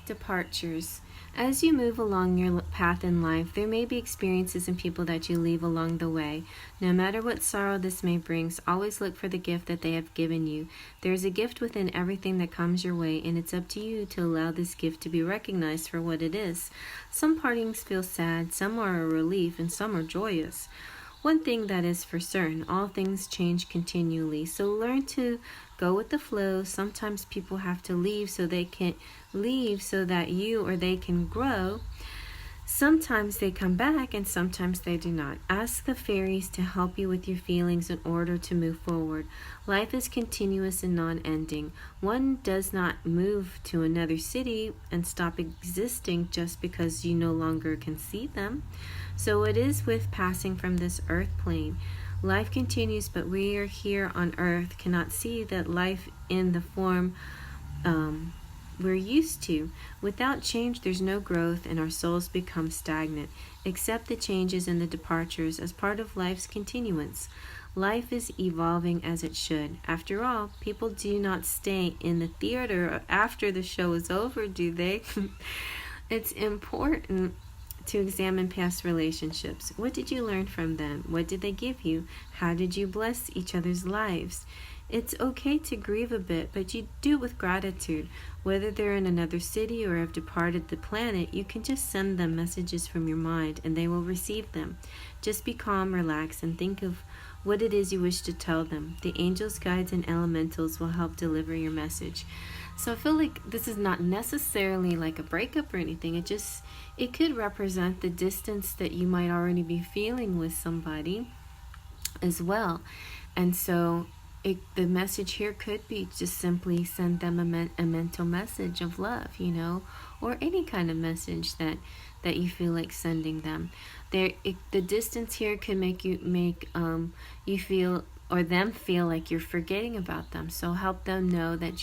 departures. As you move along your path in life, there may be experiences and people that you leave along the way. No matter what sorrow this may bring, always look for the gift that they have given you. There is a gift within everything that comes your way, and it's up to you to allow this gift to be recognized for what it is. Some partings feel sad, some are a relief, and some are joyous. One thing that is for certain, all things change continually, so learn to go with the flow. Sometimes people have to leave so they can leave so that you or they can grow. Sometimes they come back and sometimes they do not. Ask the fairies to help you with your feelings in order to move forward. Life is continuous and non-ending. One does not move to another city and stop existing just because you no longer can see them. So it is with passing from this earth plane. Life continues, but we are here on earth cannot see that life in the form we're used to. Without change, there's no growth, and our souls become stagnant. Accept the changes and the departures as part of life's continuance. Life is evolving as it should. After all, people do not stay in the theater after the show is over, do they? It's important to examine past relationships. What did you learn from them? What did they give you? How did you bless each other's lives? It's okay to grieve a bit, but you do it with gratitude. Whether they're in another city or have departed the planet, you can just send them messages from your mind and they will receive them. Just be calm, relax, and think of what it is you wish to tell them. The angels, guides, and elementals will help deliver your message. So I feel like this is not necessarily like a breakup or anything. It could represent the distance that you might already be feeling with somebody as well. And so the message here could be just simply send them a mental message of love, or any kind of message that you feel like sending them. The distance here can make you feel, or them feel, like you're forgetting about them. So help them know that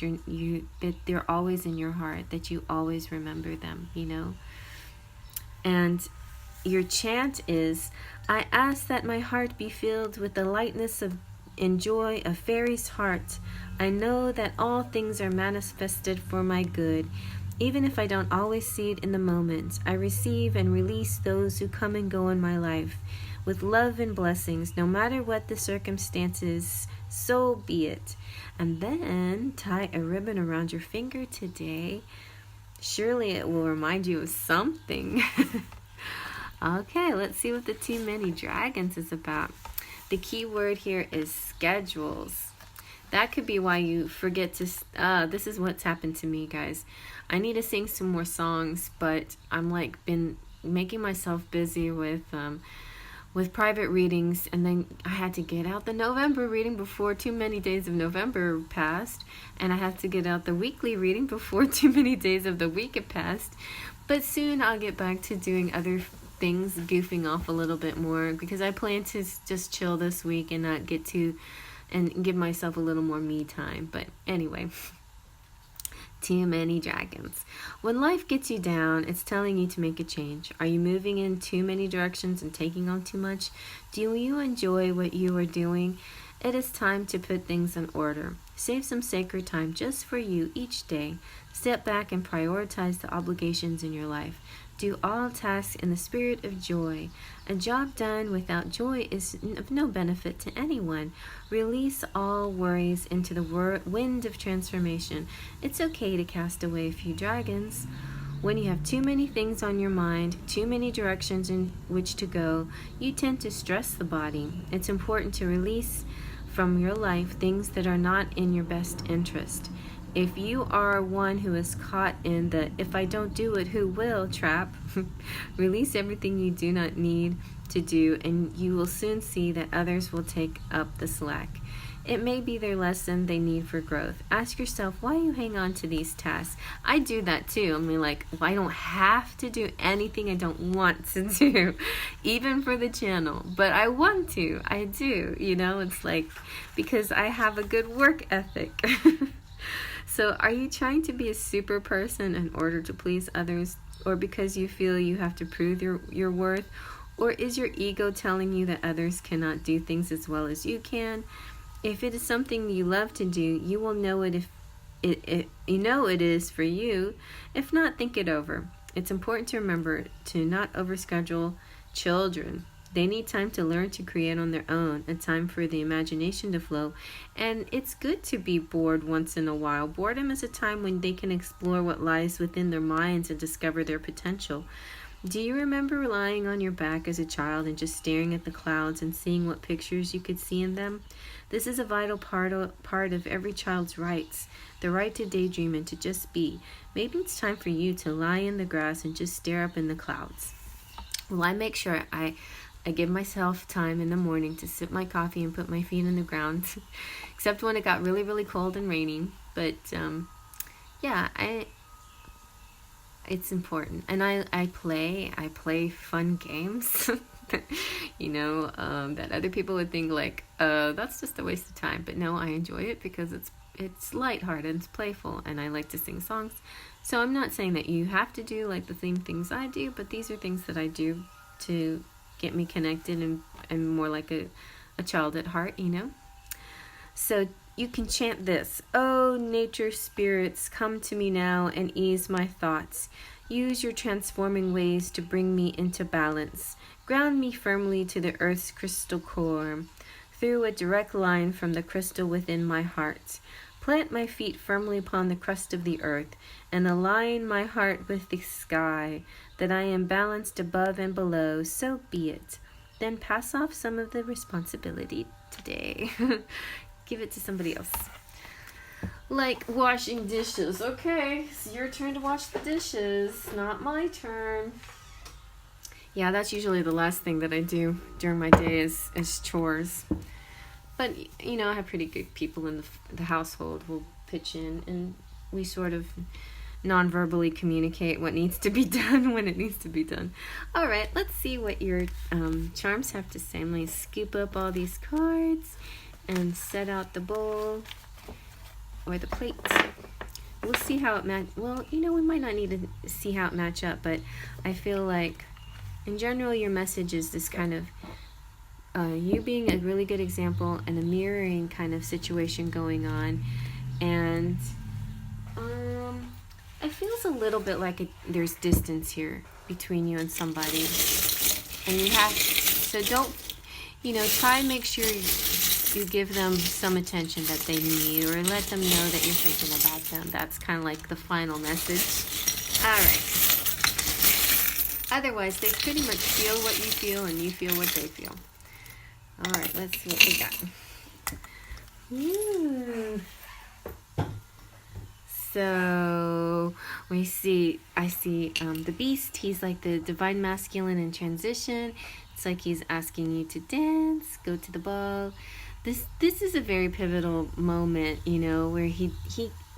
that they're always in your heart, that you always remember them, And your chant is, I ask that my heart be filled with the lightness and joy of Fairy's heart. I know that all things are manifested for my good. Even if I don't always see it in the moment, I receive and release those who come and go in my life with love and blessings, no matter what the circumstances, so be it. And then tie a ribbon around your finger today. Surely it will remind you of something. Okay, let's see what the Too Many Dragons is about. The key word here is schedules. That could be why you forget to... this is what's happened to me, guys. I need to sing some more songs, but I'm been making myself busy with private readings, and then I had to get out the November reading before too many days of November passed, and I have to get out the weekly reading before too many days of the week had passed. But soon I'll get back to doing other things, goofing off a little bit more, because I plan to just chill this week and not get to, and give myself a little more me time. But anyway, Too Many Dragons. When life gets you down, it's telling you to make a change. Are you moving in too many directions and taking on too much? Do you enjoy what you are doing? It is time to put things in order. Save some sacred time just for you each day. Step back and prioritize the obligations in your life. Do all tasks in the spirit of joy. A job done without joy is of no benefit to anyone. Release all worries into the wind of transformation. It's okay to cast away a few dragons. When you have too many things on your mind, too many directions in which to go, you tend to stress the body. It's important to release from your life things that are not in your best interest. If you are one who is caught in the "if I don't do it, who will" trap, release everything you do not need to do, and you will soon see that others will take up the slack. It may be their lesson they need for growth. Ask yourself why you hang on to these tasks. I do that too. I don't have to do anything I don't want to do, even for the channel. But I want to. I do. It's because I have a good work ethic. So are you trying to be a super person in order to please others, or because you feel you have to prove your worth? Or is your ego telling you that others cannot do things as well as you can? If it is something you love to do, you will know it if it is for you. If not, think it over. It's important to remember to not overschedule children. They need time to learn to create on their own, a time for the imagination to flow. And it's good to be bored once in a while. Boredom is a time when they can explore what lies within their minds and discover their potential. Do you remember lying on your back as a child and just staring at the clouds and seeing what pictures you could see in them? This is a vital part of every child's rights, the right to daydream and to just be. Maybe it's time for you to lie in the grass and just stare up in the clouds. Well, I make sure I give myself time in the morning to sip my coffee and put my feet in the ground, except when it got really, really cold and raining. But it's important. And I play fun games that other people would think that's just a waste of time. But no, I enjoy it because it's lighthearted, it's playful, and I like to sing songs. So I'm not saying that you have to do the same things I do, but these are things that I do to get me connected and more like a child at heart, So you can chant this. Oh, nature spirits, come to me now and ease my thoughts. Use your transforming ways to bring me into balance. Ground me firmly to the earth's crystal core, through a direct line from the crystal within my heart. Plant my feet firmly upon the crust of the earth, and align my heart with the sky, that I am balanced above and below, so be it. Then pass off some of the responsibility today. Give it to somebody else. Like washing dishes. Okay, it's your turn to wash the dishes, not my turn. Yeah, that's usually the last thing that I do during my day is chores. But, you know, I have pretty good people in the household who will pitch in, and we sort of non-verbally communicate what needs to be done when it needs to be done. All right, let's see what your charms have to say. I'm going to scoop up all these cards and set out the bowl or the plate. We'll see how it well, you know, we might not need to see how it match up, but I feel like in general your message is this kind of you being a really good example and a mirroring kind of situation going on. And it feels a little bit like there's distance here between you and somebody, and you have, so don't, you know, try and make sure you give them some attention that they need, or let them know that you're thinking about them. That's kind of like the final message. All right. Otherwise, they pretty much feel what you feel, and you feel what they feel. All right, let's see what we got. Ooh. So I see the beast. He's like the divine masculine in transition. It's like he's asking you to dance, go to the ball. This is a very pivotal moment, you know, where he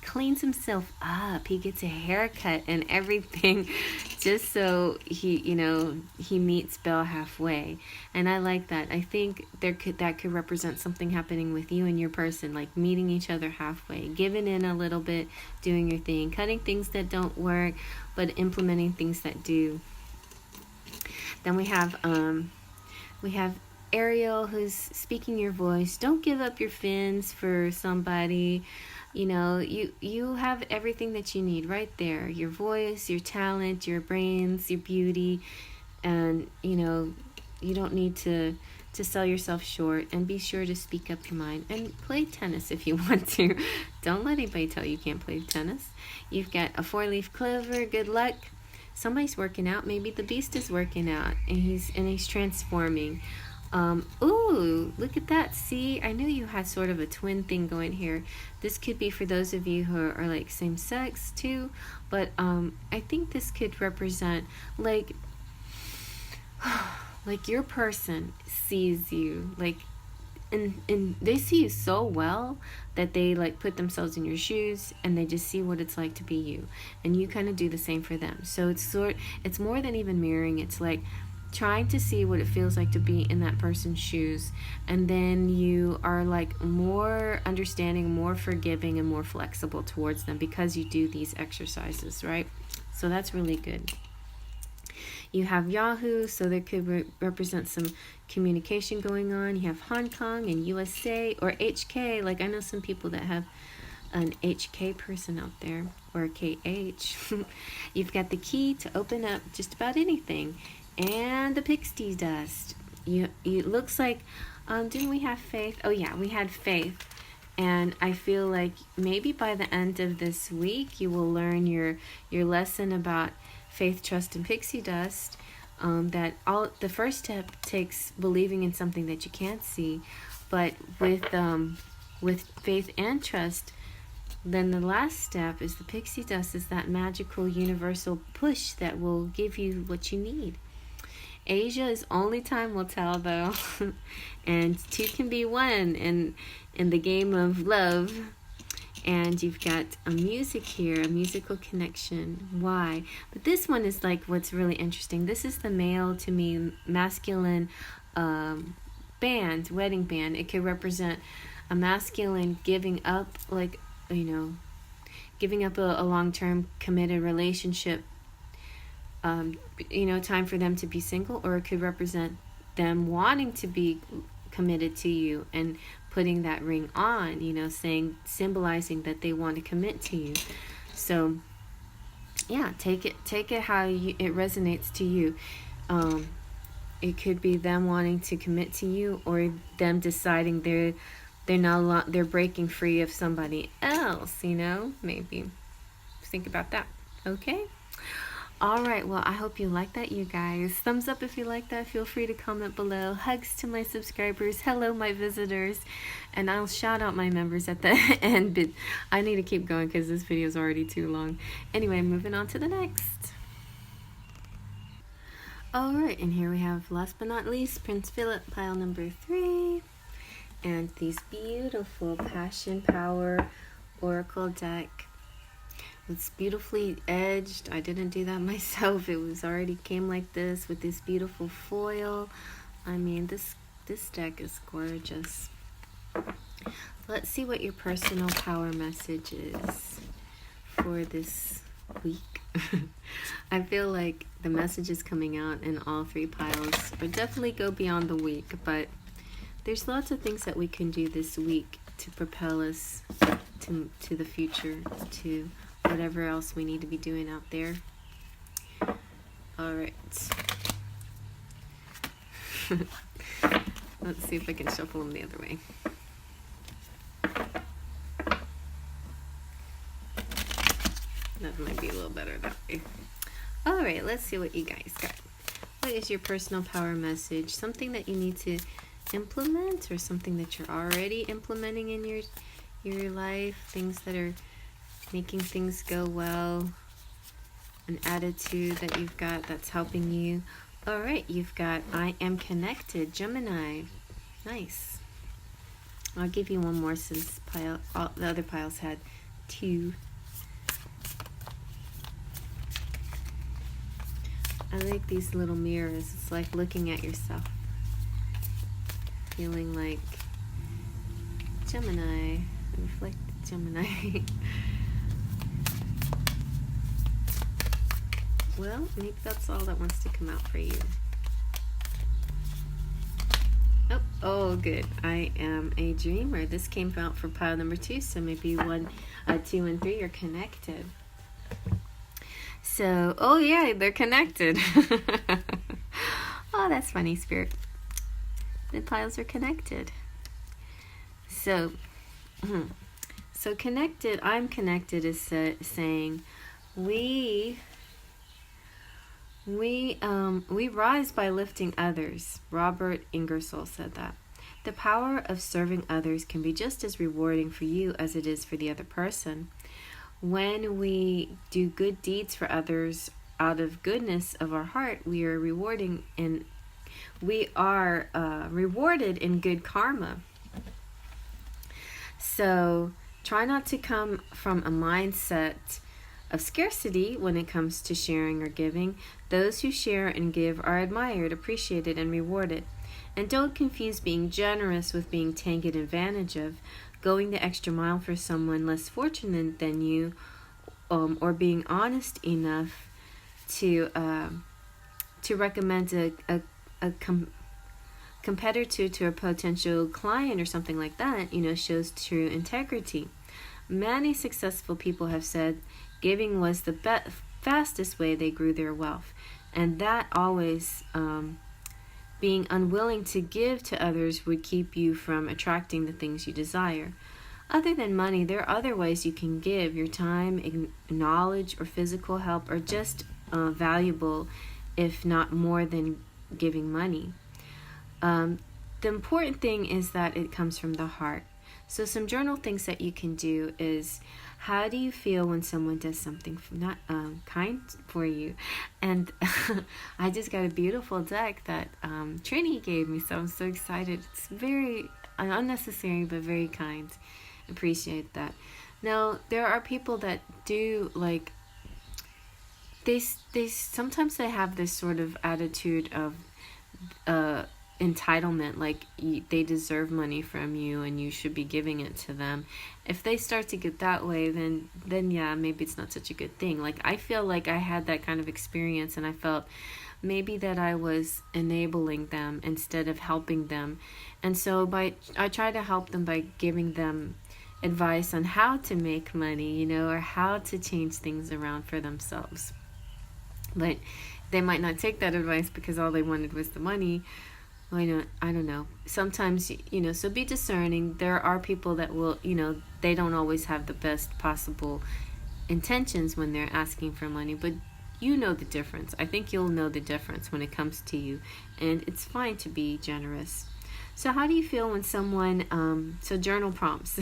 cleans himself up. He gets a haircut and everything, just so he meets Belle halfway. And I like that. I think that could represent something happening with you and your person, like meeting each other halfway, giving in a little bit, doing your thing, cutting things that don't work, but implementing things that do. Then we have Ariel, who's speaking your voice. Don't give up your fins for somebody. You know, you have everything that you need right there. Your voice, your talent, your brains, your beauty. And, you know, you don't need to sell yourself short. And be sure to speak up your mind. And play tennis if you want to. Don't let anybody tell you can't play tennis. You've got a 4-leaf clover. Good luck. Somebody's working out. Maybe the beast is working out. And he's transforming. Ooh, look at that. See, I knew you had sort of a twin thing going here. This could be for those of you who are like same sex too, but I think this could represent like your person sees you, like, and they see you so well that they like put themselves in your shoes and they just see what it's like to be you, and you kind of do the same for them. So it's more than even mirroring. It's like trying to see what it feels like to be in that person's shoes, and then you are like more understanding, more forgiving, and more flexible towards them because you do these exercises, right? So that's really good. You have Yahoo, so there could represent some communication going on. You have Hong Kong and USA, or HK. Like, I know some people that have an HK person out there, or a KH. You've got the key to open up just about anything. And the pixie dust. It looks like, didn't we have faith? Oh yeah, we had faith. And I feel like maybe by the end of this week, you will learn your lesson about faith, trust, and pixie dust. That the first step takes believing in something that you can't see, but with faith and trust, then the last step is the pixie dust, is that magical universal push that will give you what you need. Asia is only time will tell, though. And 2 can be 1 in the game of love. And you've got a music here, a musical connection. Why? But this one is like what's really interesting. This is the male to me masculine band, wedding band. It could represent a masculine giving up, like, you know, giving up a long-term committed relationship. You know, time for them to be single, or it could represent them wanting to be committed to you and putting that ring on, you know, symbolizing that they want to commit to you. So yeah, take it how it resonates to you. It could be them wanting to commit to you, or them deciding they're breaking free of somebody else, you know, maybe think about that. Okay. All right, well, I hope you like that, you guys. Thumbs up if you like that. Feel free to comment below. Hugs to my subscribers. Hello, my visitors. And I'll shout out my members at the end, but I need to keep going because this video is already too long. Anyway, moving on to the next. All right, and here we have, last but not least, Prince Philip, pile number 3. And these beautiful Passion Power Oracle deck. It's beautifully edged. I didn't do that myself. It was already came like this with this beautiful foil. I mean, this deck is gorgeous. Let's see what your personal power message is for this week. I feel like the messages coming out in all 3 piles or definitely go beyond the week, but there's lots of things that we can do this week to propel us to the future, to whatever else we need to be doing out there. All right. Let's see if I can shuffle them the other way. That might be a little better that way. All right, let's see what you guys got. What is your personal power message? Something that you need to implement, or something that you're already implementing in your life, things that are making things go well, an attitude that you've got that's helping you. All right, you've got I am connected, Gemini. Nice. I'll give you one more since the other piles had 2. I like these little mirrors. It's like looking at yourself, feeling like Gemini, reflect Gemini. Well, maybe that's all that wants to come out for you. Oh, good. I am a dreamer. This came out for pile number 2, so maybe 1, 2, and 3 are connected. So, oh yeah, they're connected. Oh, that's funny, Spirit. The piles are connected. So, so connected, I'm connected is saying we rise by lifting others. Robert Ingersoll said that. The power of serving others can be just as rewarding for you as it is for the other person. When we do good deeds for others out of goodness of our heart, we are rewarded in good karma. So try not to come from a mindset of scarcity when it comes to sharing or giving. Those who share and give are admired, appreciated, and rewarded. And don't confuse being generous with being taken advantage of, going the extra mile for someone less fortunate than you, or being honest enough to recommend a competitor to a potential client or something like that, shows true integrity. Many successful people have said giving was the fastest way they grew their wealth, and that always being unwilling to give to others would keep you from attracting the things you desire. Other than money, there are other ways you can give. Your time, knowledge, or physical help are just valuable, if not more than giving money. The important thing is that it comes from the heart. So some journal things that you can do is, how do you feel when someone does something not kind for you? And I just got a beautiful deck that Trini gave me, so I'm so excited. It's very unnecessary but very kind. Appreciate that. Now, there are people that do, like, they sometimes they have this sort of attitude of entitlement, like they deserve money from you and you should be giving it to them. If they start to get that way, then yeah, maybe it's not such a good thing. Like, I feel like I had that kind of experience, and I felt maybe that I was enabling them instead of helping them. And so I try to help them by giving them advice on how to make money, or how to change things around for themselves. But they might not take that advice because all they wanted was the money. I don't know. Sometimes, so be discerning. There are people that will, they don't always have the best possible intentions when they're asking for money, but you know the difference. I think you'll know the difference when it comes to you, and it's fine to be generous. So how do you feel when someone, so journal prompts,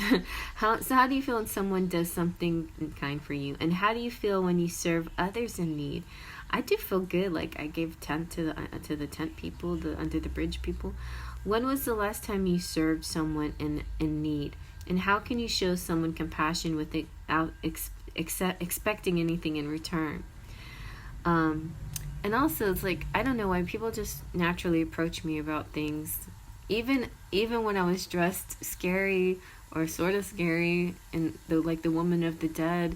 how do you feel when someone does something kind for you? And how do you feel when you serve others in need? I do feel good, like I gave tent to the tent people, the under the bridge people. When was the last time you served someone in need? And how can you show someone compassion without expecting anything in return? And also, it's like, I don't know why people just naturally approach me about things. Even when I was dressed scary or sort of scary in the Woman of the Dead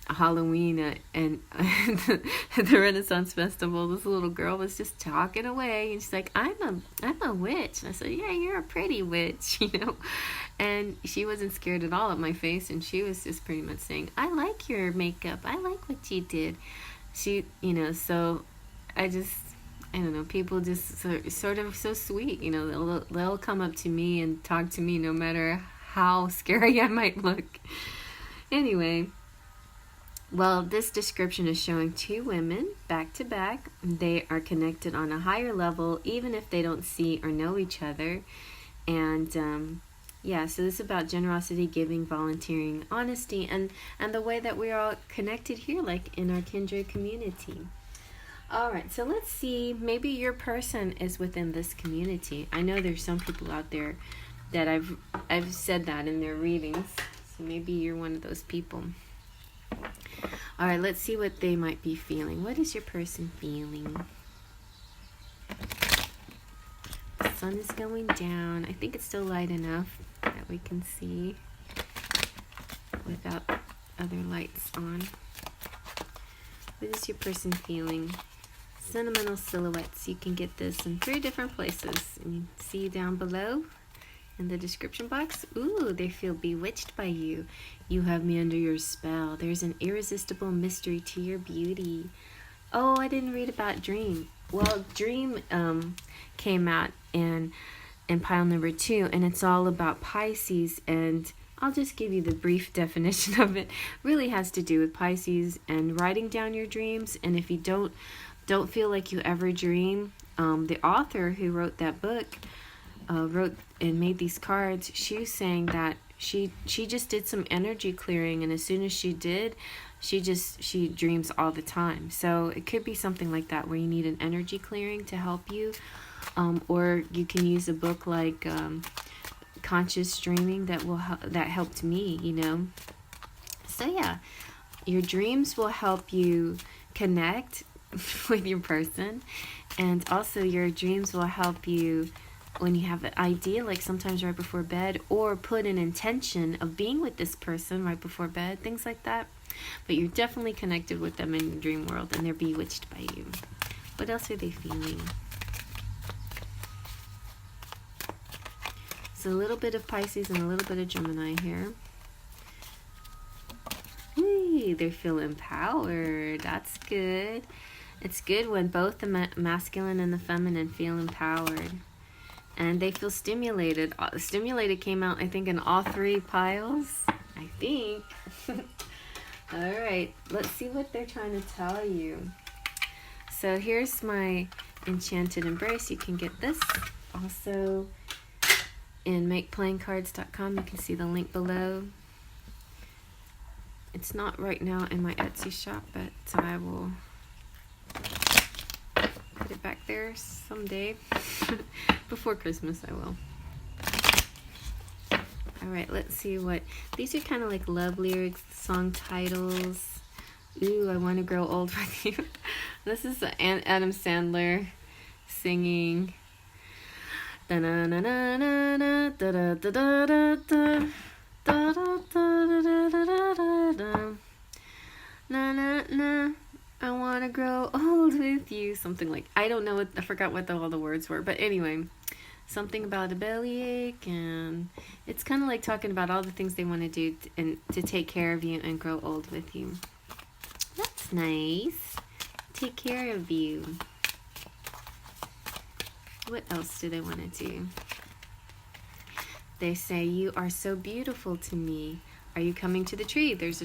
Halloween and the Renaissance Festival, this little girl was just talking away, and she's like, I'm a witch. And I said, yeah, you're a pretty witch, you know. And she wasn't scared at all at my face, and she was just pretty much saying, I like your makeup, I like what you did. She, you know, so I don't know, people just sort of so sweet, you know. They'll come up to me and talk to me no matter how scary I might look. Anyway, well, this description is showing two women back to back. They are connected on a higher level, even if they don't see or know each other. And yeah, so this is about generosity, giving, volunteering, honesty, and the way that we're all connected here, like in our kindred community. All right, so let's see, maybe your person is within this community. I know there's some people out there that I've said that in their readings, so maybe you're one of those people. All right, let's see what they might be feeling. What is your person feeling? The sun is going down. I think it's still light enough that we can see without other lights on. What is your person feeling? Sentimental Silhouettes. You can get this in 3 different places. And you see down below in the description box. Ooh, they feel bewitched by you. You have me under your spell. There's an irresistible mystery to your beauty. Oh, I didn't read about Dream. Well, Dream came out in pile number 2, and it's all about Pisces, and I'll just give you the brief definition of it. Really has to do with Pisces and writing down your dreams. And if you don't feel like you ever dream, the author who wrote that book wrote and made these cards. She was saying that she just did some energy clearing, and as soon as she did, she dreams all the time. So it could be something like that, where you need an energy clearing to help you, or you can use a book like Conscious Dreaming that helped me, you know. So yeah, your dreams will help you connect with your person, and also your dreams will help you when you have an idea, like sometimes right before bed, or put an intention of being with this person right before bed, things like that. But you're definitely connected with them in your dream world, and they're bewitched by you. What else are they feeling? So a little bit of Pisces and a little bit of Gemini here. Hey, they feel empowered. That's good. It's good when both the masculine and the feminine feel empowered. And they feel stimulated. Stimulated came out, I think, in all 3 piles. I think. All right. Let's see what they're trying to tell you. So here's my Enchanted Embrace. You can get this also in makeplayingcards.com. You can see the link below. It's not right now in my Etsy shop, but I will put it back there someday. Before Christmas I will. Alright, let's see what... These are kind of like love lyrics, song titles. Ooh, I want to grow old with you. This is Adam Sandler singing... Da-na-na-na-na-na, da-da-da-da-da-da, da-da-da-da-da-da-da-da, na-na-na, I want to grow old with you. Something like... I don't know what... I forgot what all the words were. But anyway... Something about a bellyache, and it's kind of like talking about all the things they want to do to take care of you and grow old with you. That's nice. Take care of you. What else do they want to do? They say, you are so beautiful to me. Are you coming to the tree? There's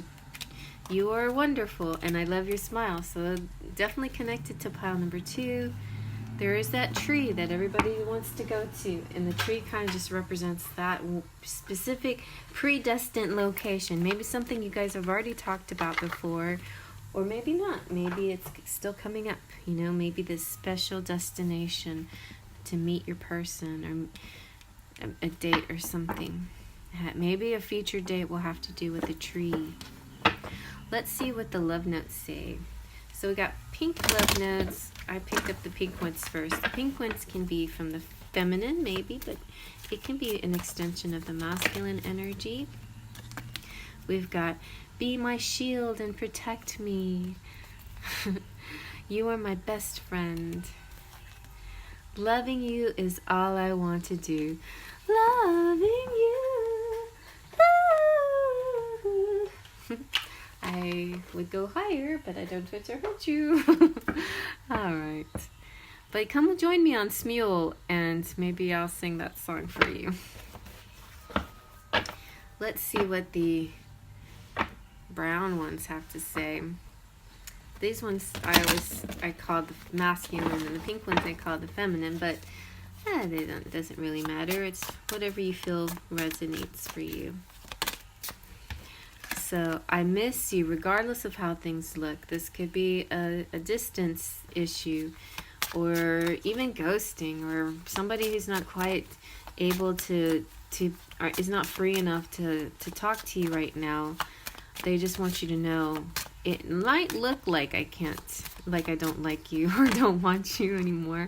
You are wonderful, and I love your smile. So definitely connected to pile number 2. There is that tree that everybody wants to go to, and the tree kind of just represents that specific predestined location. Maybe something you guys have already talked about before, or maybe not. Maybe it's still coming up, you know, maybe this special destination to meet your person, or a date or something. Maybe a future date will have to do with a tree. Let's see what the love notes say. So we got pink love notes. I picked up the pink ones first. The pink ones can be from the feminine, maybe, but it can be an extension of the masculine energy. We've got, be my shield and protect me. You are my best friend. Loving you is all I want to do. Loving you. I would go higher, but I don't want to hurt you. All right. But come join me on Smule, and maybe I'll sing that song for you. Let's see what the brown ones have to say. These ones I call the masculine, and the pink ones I call the feminine, but it doesn't really matter. It's whatever you feel resonates for you. So, I miss you regardless of how things look. This could be a distance issue, or even ghosting, or somebody who's not quite able to or is not free enough to talk to you right now. They just want you to know it might look like I don't like you, or don't want you anymore,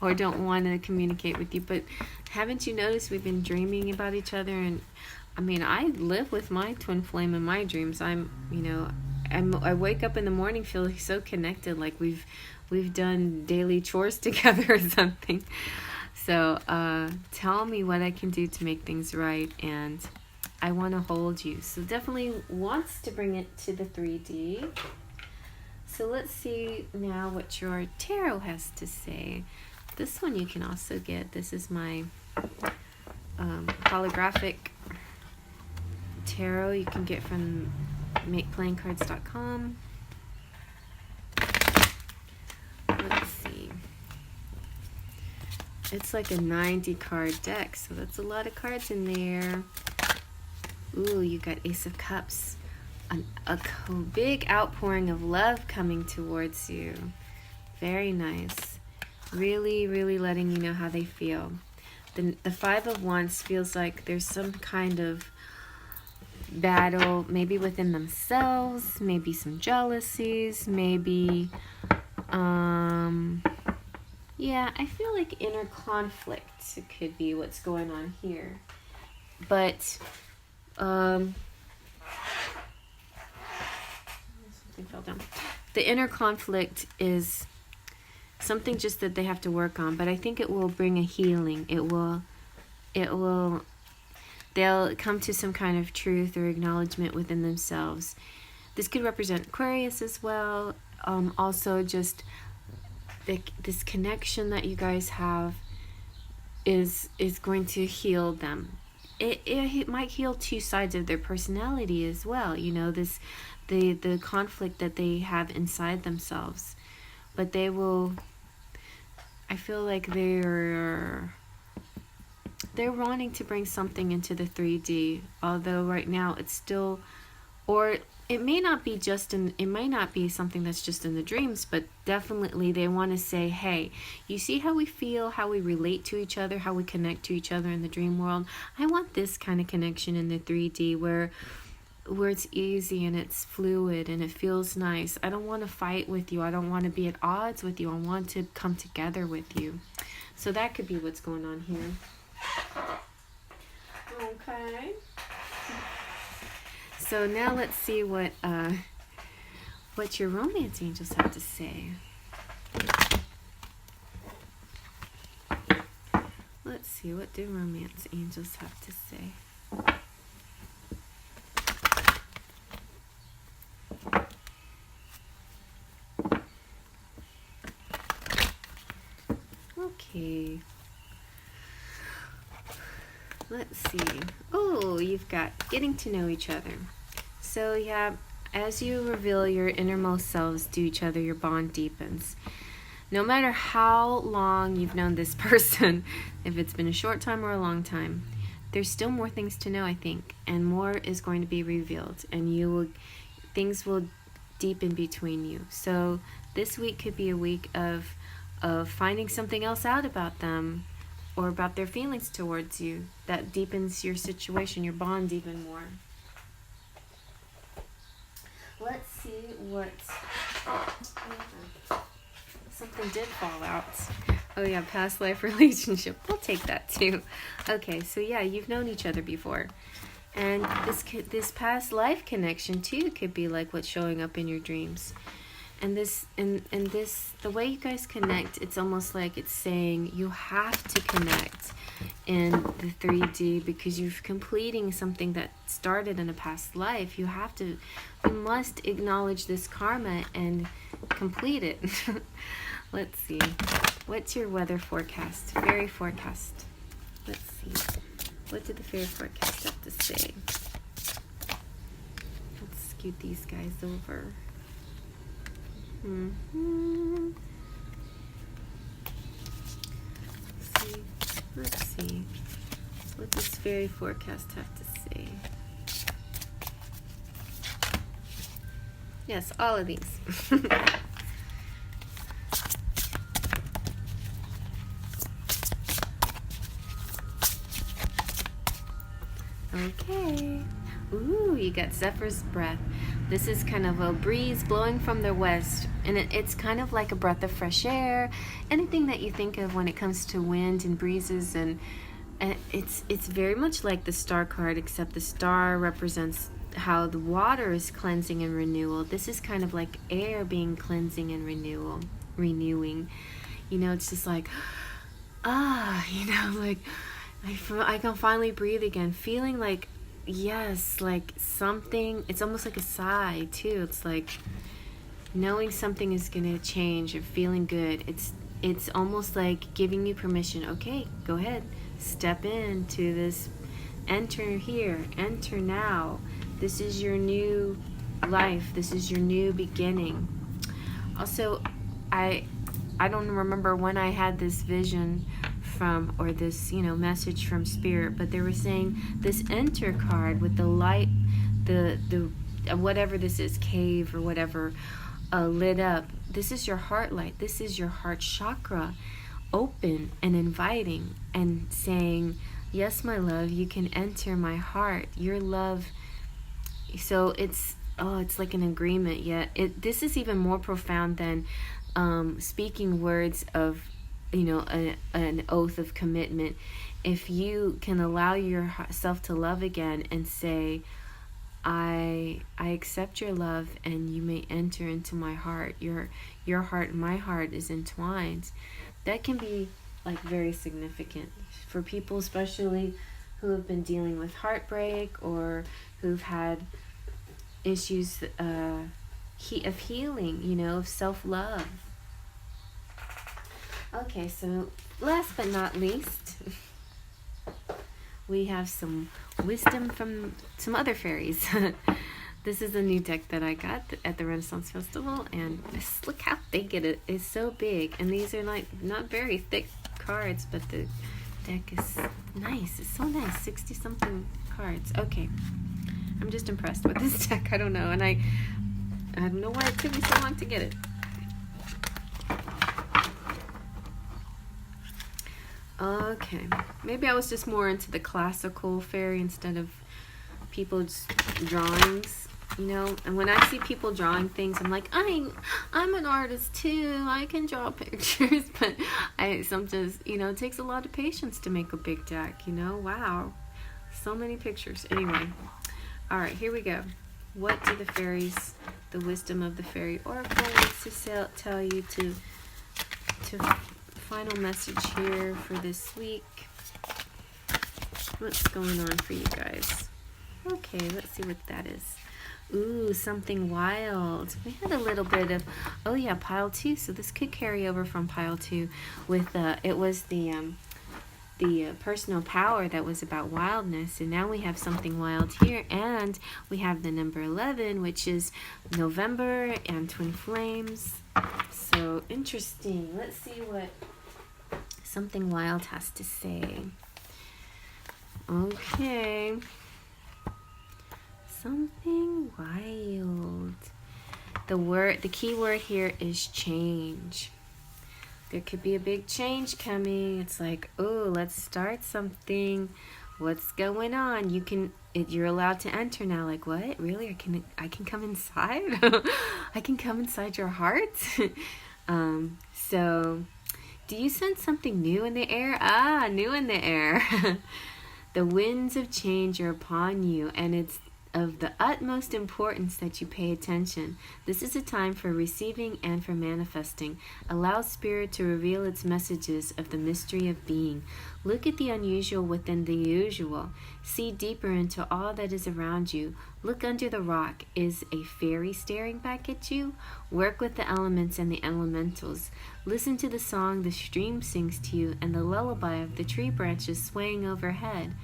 or don't want to communicate with you. But haven't you noticed we've been dreaming about each other? And I mean, I live with my twin flame in my dreams. I wake up in the morning feeling so connected, like we've done daily chores together or something. So tell me what I can do to make things right, and I want to hold you. So definitely wants to bring it to the 3D. So let's see now what your tarot has to say. This one you can also get. This is my holographic tarot you can get from makeplayingcards.com. Let's see. It's like a 90 card deck, so that's a lot of cards in there. Ooh, you got Ace of Cups. A big outpouring of love coming towards you. Very nice. Really, really letting you know how they feel. The Five of Wands feels like there's some kind of battle, maybe within themselves, maybe some jealousies, maybe, yeah, I feel like inner conflict could be what's going on here. But, something fell down. The inner conflict is something just that they have to work on, but I think it will bring a healing. They'll come to some kind of truth or acknowledgement within themselves. This could represent Aquarius as well. Also, just this connection that you guys have is going to heal them. It might heal two sides of their personality as well. You know, the conflict that they have inside themselves. But they will. I feel like they're wanting to bring something into the 3D, although right now it's still, or it may not be something that's just in the dreams, but definitely they want to say, hey, you see how we feel, how we relate to each other, how we connect to each other in the dream world? I want this kind of connection in the 3D where it's easy and it's fluid and it feels nice. I don't want to fight with you. I don't want to be at odds with you. I want to come together with you. So that could be what's going on here. Okay. So now let's see what your romance angels have to say. Let's see, what do romance angels have to say? Okay. Let's see. Oh, you've got getting to know each other. So yeah, as you reveal your innermost selves to each other, your bond deepens. No matter how long you've known this person, if it's been a short time or a long time, there's still more things to know, I think, and more is going to be revealed, and things will deepen between you. So this week could be a week of finding something else out about them or about their feelings towards you that deepens your situation, your bond even more. Let's see what... Something did fall out. Oh yeah, past life relationship. We'll take that too. Okay, so yeah, you've known each other before. And this past life connection too could be like what's showing up in your dreams. And the way you guys connect, it's almost like it's saying you have to connect in the 3D because you're completing something that started in a past life. You must acknowledge this karma and complete it. Let's see. What's your weather forecast? Fairy forecast. Let's see. What did the fairy forecast have to say? Let's scoot these guys over. Let's see. What does fairy forecast have to say? Yes, all of these. Okay. Ooh, you got Zephyr's breath. This is kind of a breeze blowing from the west, and it's kind of like a breath of fresh air. Anything that you think of when it comes to wind and breezes, and it's very much like the star card, except the star represents how the water is cleansing and renewal. This is kind of like air being cleansing and renewing. You know, it's just like, like I can finally breathe again, feeling like, yes, like something, it's almost like a sigh too. It's like knowing something is going to change and feeling good. It's almost like giving you permission. Okay, go ahead, step into this, enter here, enter now. This is your new life. This is your new beginning. Also, I don't remember when I had this vision from, or this, message from Spirit, but they were saying this enter card with the light, the whatever this is, cave or whatever, lit up. This is your heart light. This is your heart chakra, open and inviting and saying, yes, my love, you can enter my heart. Your love. So it's like an agreement. Yet this is even more profound than speaking words of, an oath of commitment. If you can allow yourself to love again and say, I accept your love and you may enter into my heart. Your heart and my heart is entwined. That can be like very significant for people, especially who have been dealing with heartbreak or who've had issues of healing, of self-love. Okay, so last but not least, we have some wisdom from some other fairies. This is a new deck that I got at the Renaissance Festival, and just look how big it is. It's so big, and these are like not very thick cards, but the deck is nice. It's so nice, 60-something cards. Okay, I'm just impressed with this deck. I don't know, and I don't know why it took me so long to get it. Okay, maybe I was just more into the classical fairy instead of people's drawings, and when I see people drawing things, I'm like, I'm an artist too, I can draw pictures, but sometimes, it takes a lot of patience to make a big deck, wow, so many pictures. Anyway, all right, here we go. What do the fairies, the wisdom of the Fairy Oracle, wants to tell you to final message here for this week? What's going on for you guys? Okay, let's see what that is. Ooh, something wild. We had a little bit of, pile 2. So this could carry over from pile 2 with, it was the the personal power that was about wildness, and now we have something wild here, and we have the number 11, which is November and twin flames. So interesting. Let's see what something wild has to say. Okay, something wild. The key word here is change. There could be a big change coming. It's like, oh, let's start something. What's going on? You're allowed to enter now. Like, what? Really? I can come inside? I can come inside your heart? So, do you sense something new in the air? New in the air. The winds of change are upon you, and it's of the utmost importance that you pay attention. This is a time for receiving and for manifesting. Allow Spirit to reveal its messages of the mystery of being. Look at the unusual within the usual. See deeper into all that is around you. Look under the rock. Is a fairy staring back at you? Work with the elements and the elementals. Listen to the song the stream sings to you and the lullaby of the tree branches swaying overhead.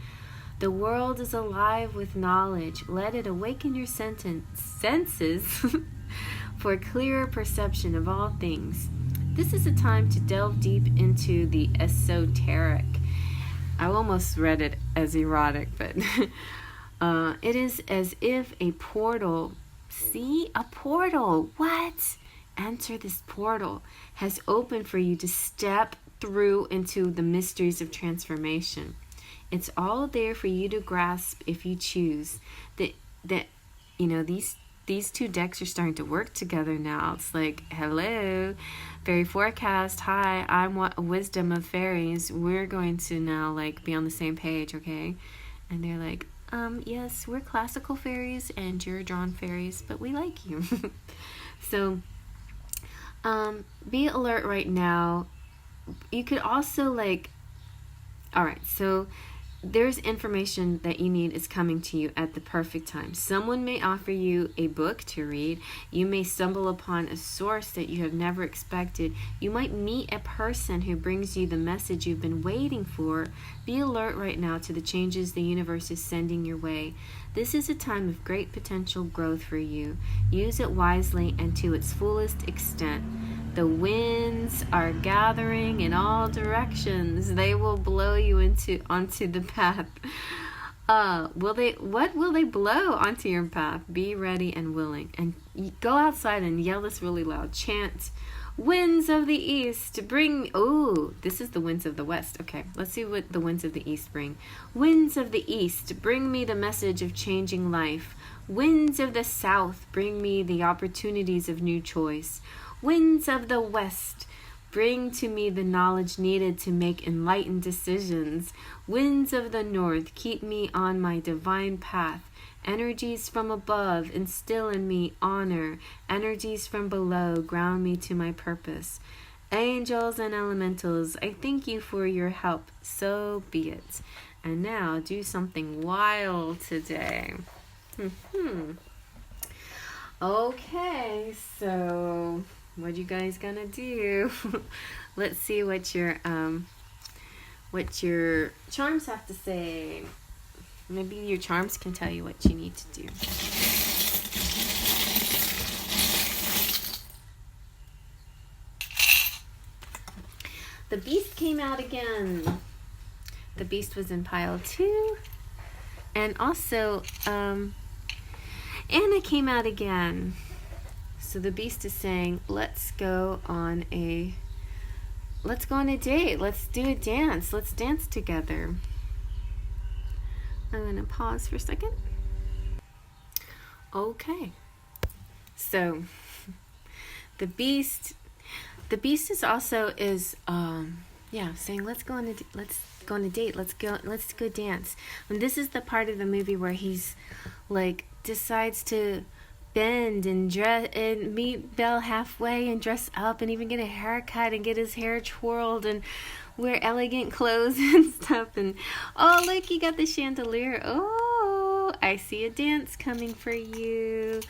The world is alive with knowledge. Let it awaken your senses for clearer perception of all things. This is a time to delve deep into the esoteric. I almost read it as erotic, but it is as if a portal. See? A portal. What? Enter this portal has opened for you to step through into the mysteries of transformation. It's all there for you to grasp if you choose. These two decks are starting to work together now. It's like, hello, Faery Forecast. Hi, I'm Wisdom of Fairies. We're going to now be on the same page, okay? And they're like, yes, we're classical fairies and you're drawn fairies, but we like you. So, be alert right now. You could also all right, so there's information that you need is coming to you at the perfect time. Someone may offer you a book to read. You may stumble upon a source that you have never expected. You might meet a person who brings you the message you've been waiting for. Be alert right now to the changes the universe is sending your way. This is a time of great potential growth for you. Use it wisely and to its fullest extent. The winds are gathering in all directions. They will blow you onto the path. What will they blow onto your path? Be ready and willing. And go outside and yell this really loud. Chant, winds of the east, bring... Oh, this is the winds of the west. Okay, let's see what the winds of the east bring. Winds of the east, bring me the message of changing life. Winds of the south, bring me the opportunities of new choice. Winds of the west, bring to me the knowledge needed to make enlightened decisions. Winds of the north, keep me on my divine path. Energies from above, instill in me honor. Energies from below, ground me to my purpose. Angels and elementals, I thank you for your help. So be it. And now, do something wild today. Okay, so... what you guys gonna do? Let's see what your charms have to say. Maybe your charms can tell you what you need to do. The Beast came out again. The Beast was in pile 2. And also, Anna came out again. So the Beast is saying, let's go on a date. Let's do a dance. Let's dance together. I'm going to pause for a second. Okay. So the Beast is also saying let's go on a date. Let's go dance. And this is the part of the movie where he's decides to bend and dress and meet Belle halfway and dress up and even get a haircut and get his hair twirled and wear elegant clothes and stuff. And oh, look, you got the chandelier. Oh, I see a dance coming for you.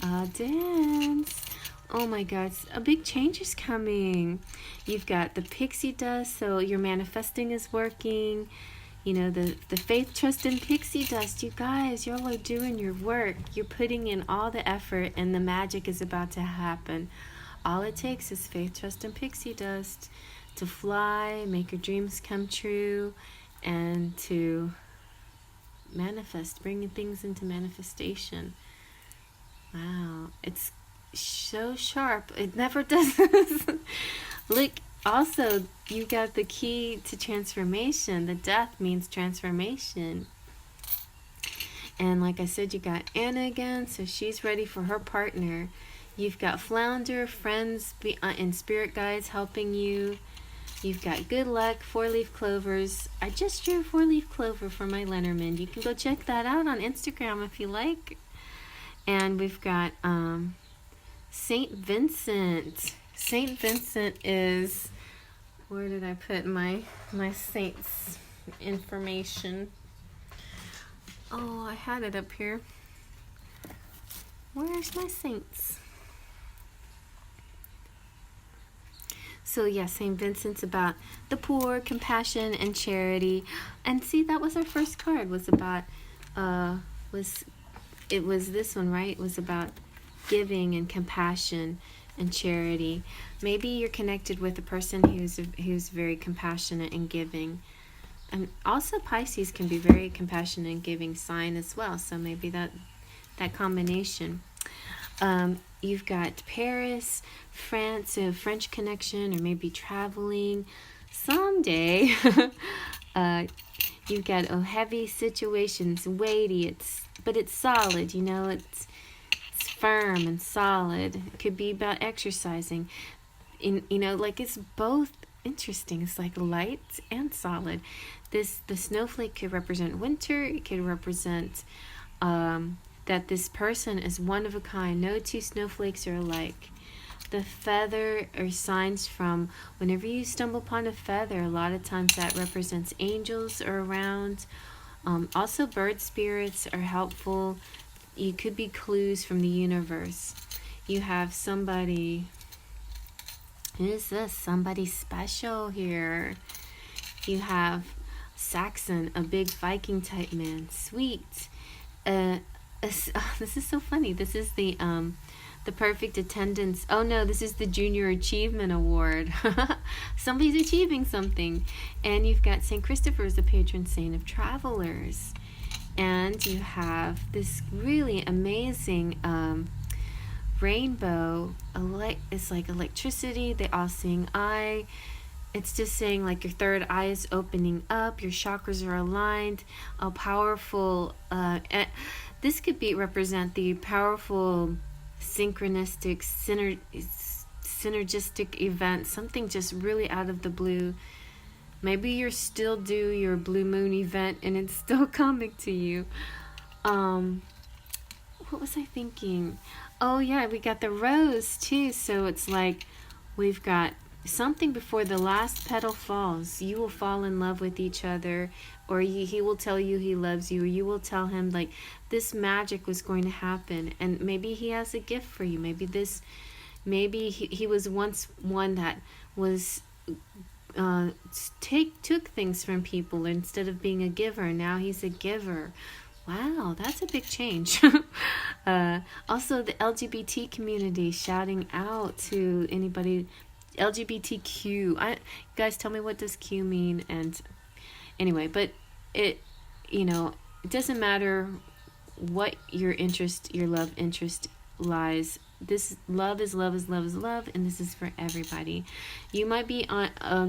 A dance. Oh my God, a big change is coming. You've got the pixie dust, so your manifesting is working. You know, the faith, trust, and pixie dust. You guys, y'all are doing your work. You're putting in all the effort, and the magic is about to happen. All it takes is faith, trust, and pixie dust to fly, make your dreams come true, and to manifest, bringing things into manifestation. Wow, it's so sharp. It never does this. Look, also, you got the key to transformation. The death means transformation. And like I said, you got Anna again, so she's ready for her partner. You've got Flounder, friends, and spirit guides helping you. You've got good luck, 4-leaf clovers. I just drew a 4-leaf clover for my Lenormand. You can go check that out on Instagram if you like. And we've got Saint Vincent. Saint Vincent is, where did I put my saints information? Oh, I had it up here. Where's my saints? So yeah, Saint Vincent's about the poor, compassion, and charity. And see, that was our first card. Was about it was this one, right? It was about giving and compassion and charity. Maybe you're connected with a person who's very compassionate and giving. And also Pisces can be very compassionate and giving sign as well. So maybe that combination. You've got Paris, France, a French connection, or maybe traveling someday. You've got heavy situations, weighty, but it's solid, you know, it's firm and solid. It could be about exercising. You know, like it's both interesting. It's like light and solid. The snowflake could represent winter. It could represent that this person is one of a kind. No two snowflakes are alike. The feather are signs from whenever you stumble upon a feather, a lot of times that represents angels are around. Also, bird spirits are helpful. You could be clues from the universe. You have somebody. Who is this? Somebody special here. You have Saxon, a big Viking type man. Sweet. This is so funny. This is the perfect attendance. Oh no, this is the Junior Achievement Award. Somebody's achieving something. And you've got St. Christopher as the patron saint of travelers. And you have this really amazing rainbow. It's like electricity. They all sing I. It's just saying like your third eye is opening up. Your chakras are aligned. A powerful... this could represent the powerful synchronistic, synergistic event. Something just really out of the blue. Maybe you're still due your blue moon event and it's still coming to you. What was I thinking? Oh yeah, we got the rose too. So it's like we've got something before the last petal falls. You will fall in love with each other, or he will tell you he loves you, or you will tell him like this magic was going to happen. And maybe he has a gift for you. Maybe he was once one that was took things from people instead of being a giver. Now he's a giver. Wow, that's a big change. Also, the LGBT community shouting out to anybody. LGBTQ. You guys tell me, what does Q mean? And anyway, but it doesn't matter what your love interest lies. This love is love, and this is for everybody. You might be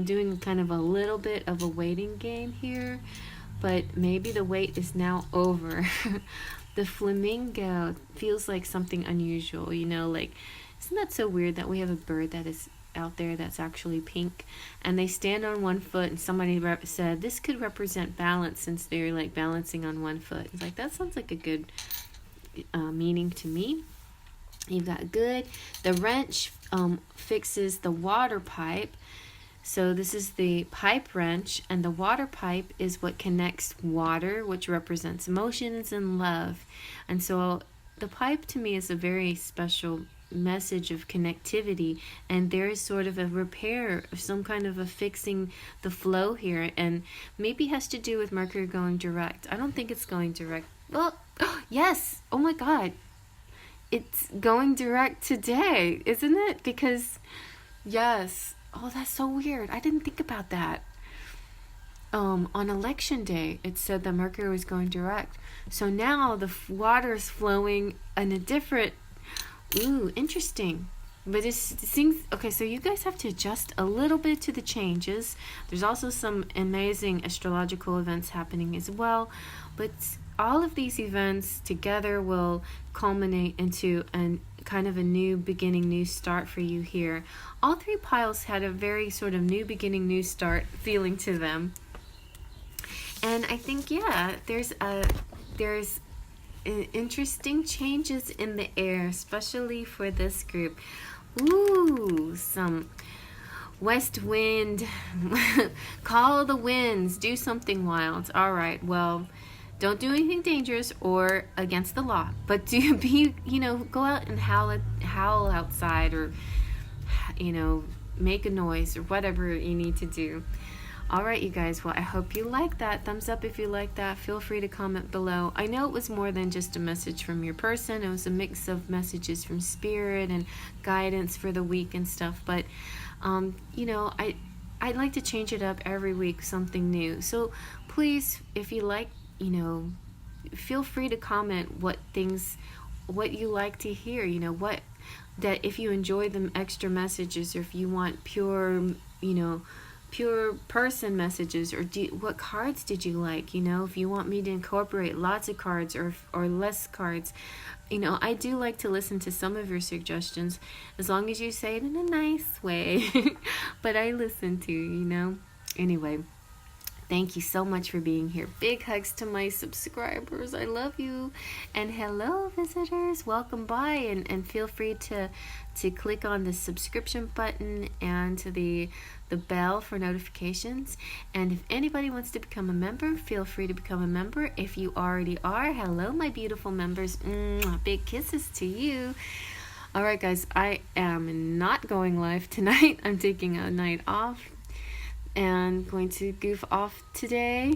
doing kind of a little bit of a waiting game here, but maybe the wait is now over. The flamingo feels like something unusual, like, isn't that so weird that we have a bird that is out there that's actually pink, and they stand on one foot, and somebody said this could represent balance since they're like balancing on one foot. It's like, that sounds like a good meaning to me. You've got good. The wrench fixes the water pipe. So this is the pipe wrench, and the water pipe is what connects water, which represents emotions and love. And so the pipe to me is a very special message of connectivity, and there is sort of a repair, some kind of a fixing the flow here, and maybe has to do with Mercury going direct. I don't think it's going direct. Well, yes. Oh my God. It's going direct today, isn't it? Because, yes. Oh, that's so weird. I didn't think about that. On election day, it said that Mercury was going direct. So now the water is flowing in a different... Ooh, interesting. But it seems... Okay, so you guys have to adjust a little bit to the changes. There's also some amazing astrological events happening as well. But all of these events together will culminate into a kind of a new beginning, new start for you here. All three piles had a very sort of new beginning, new start feeling to them. And I think, yeah, there's interesting changes in the air, especially for this group. Ooh, some west wind. Call the winds. Do something wild. All right, well, don't do anything dangerous or against the law, but do be, go out and howl outside, or, make a noise or whatever you need to do. All right, you guys. Well, I hope you like that. Thumbs up if you like that. Feel free to comment below. I know it was more than just a message from your person. It was a mix of messages from spirit and guidance for the week and stuff. But, I like to change it up every week, something new. So please, if you like, feel free to comment what you like to hear. That if you enjoy the extra messages, or if you want pure person messages, or what cards did you like, if you want me to incorporate lots of cards or less cards, I do like to listen to some of your suggestions, as long as you say it in a nice way. But I listen to anyway. Thank you so much for being here. Big hugs to my subscribers. I love you. And hello, visitors. Welcome by, and feel free to click on the subscription button and the bell for notifications. And if anybody wants to become a member, feel free to become a member. If you already are, hello, my beautiful members. Big kisses to you. All right, guys, I am not going live tonight. I'm taking a night off and going to goof off today,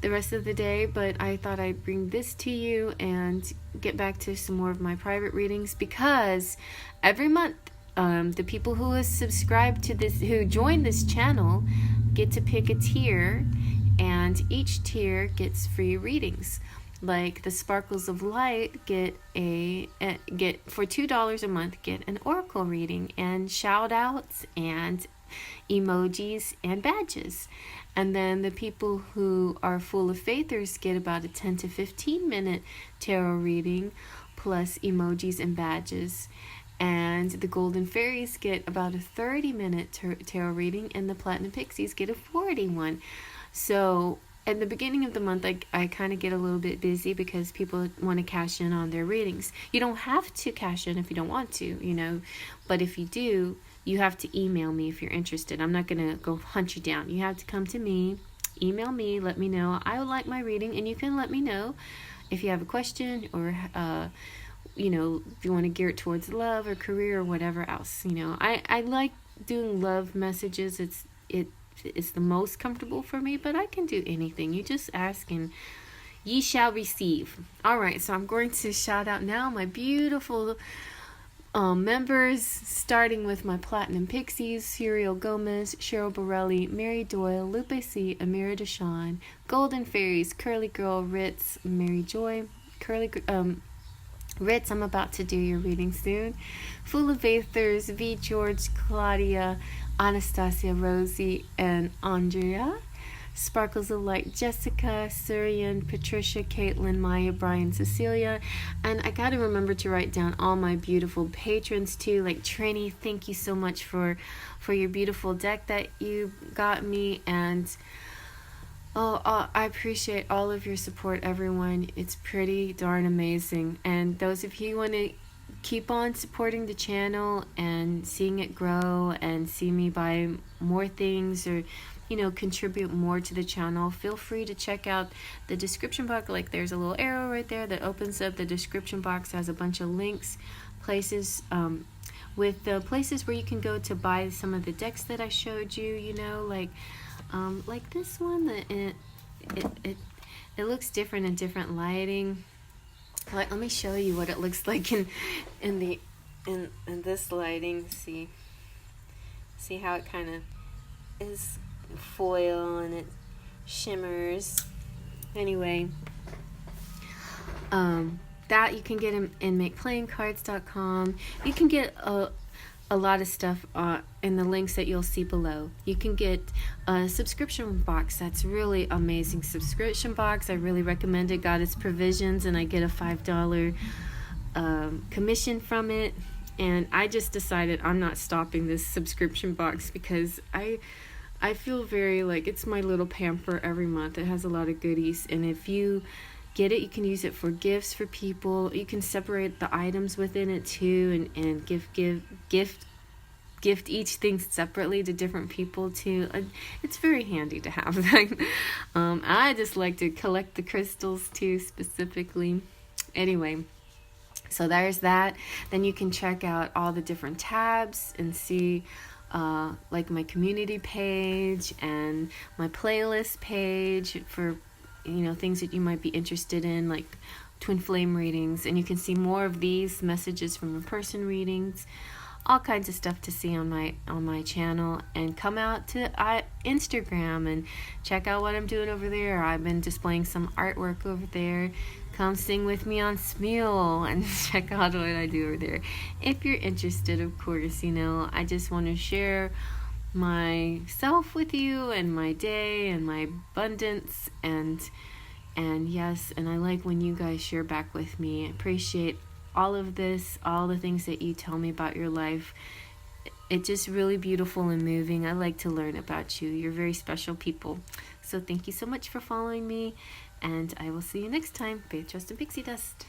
the rest of the day, but I thought I'd bring this to you and get back to some more of my private readings, because every month the people who have subscribed to this, who join this channel, get to pick a tier, and each tier gets free readings. Like the Sparkles of Light get for $2 a month, get an oracle reading and shout outs and emojis and badges. And then the people who are Full of Faithers get about a 10 to 15 minute tarot reading plus emojis and badges. And the Golden Fairies get about a 30-minute tarot reading, and the Platinum Pixies get a 41. So at the beginning of the month, I kind of get a little bit busy because people want to cash in on their readings. You don't have to cash in if you don't want to, but if you do, you have to email me if you're interested. I'm not going to go hunt you down. You have to come to me, email me, let me know I would like my reading, and you can let me know if you have a question, or if you want to gear it towards love or career or whatever else. I like doing love messages. It's the most comfortable for me, but I can do anything. You just ask and ye shall receive. All right, so I'm going to shout out now my beautiful members, starting with my Platinum Pixies: Serial Gomez, Cheryl Borelli, Mary Doyle, Lupe C, Amira Deshawn. Golden Fairies: Curly Girl, Ritz, Mary Joy. Ritz, I'm about to do your reading soon. Full of Faithers: V, George, Claudia, Anastasia, Rosie, and Andrea. Sparkles of Light: Jessica, Surian, Patricia, Caitlin, Maya, Brian, Cecilia. And I gotta remember to write down all my beautiful patrons too, like Trini. Thank you so much for your beautiful deck that you got me. And I appreciate all of your support, everyone. It's pretty darn amazing. And those of you who want to keep on supporting the channel and seeing it grow and see me buy more things, or contribute more to the channel, feel free to check out the description box. Like, there's a little arrow right there that opens up the description box, has a bunch of links. places, with the places where you can go to buy some of the decks that I showed you, you know, like this one, it looks different in different lighting. Like, let me show you what it looks like in this lighting. See how it kind of is foil and it shimmers. Anyway, that you can get in makeplayingcards.com. You can get a lot of stuff in the links that you'll see below. You can get a subscription box. That's really amazing subscription box. I really recommend it. Got its provisions, and I get a $5 commission from it. And I just decided I'm not stopping this subscription box because I feel very like it's my little pamper every month. It has a lot of goodies, and if you get it, you can use it for gifts for people. You can separate the items within it too, and gift each thing separately to different people too. It's very handy to have. I just like to collect the crystals too, specifically. Anyway, so there's that. Then you can check out all the different tabs and see like my community page and my playlist page for, you know, things that you might be interested in, like twin flame readings, and you can see more of these messages from in-person readings, all kinds of stuff to see on my channel. And come out to Instagram and check out what I'm doing over there. I've been displaying some artwork over there. Come sing with me on Smule and check out what I do over there if you're interested, of course. You know, I just want to share myself with you and my day and my abundance, and yes, and I like when you guys share back with me. I appreciate all of this, all the things that you tell me about your life. It's just really beautiful and moving. I like to learn about you. You're very special people. So thank you so much for following me, and I will see you next time. Faith, Trust, and Pixie Dust.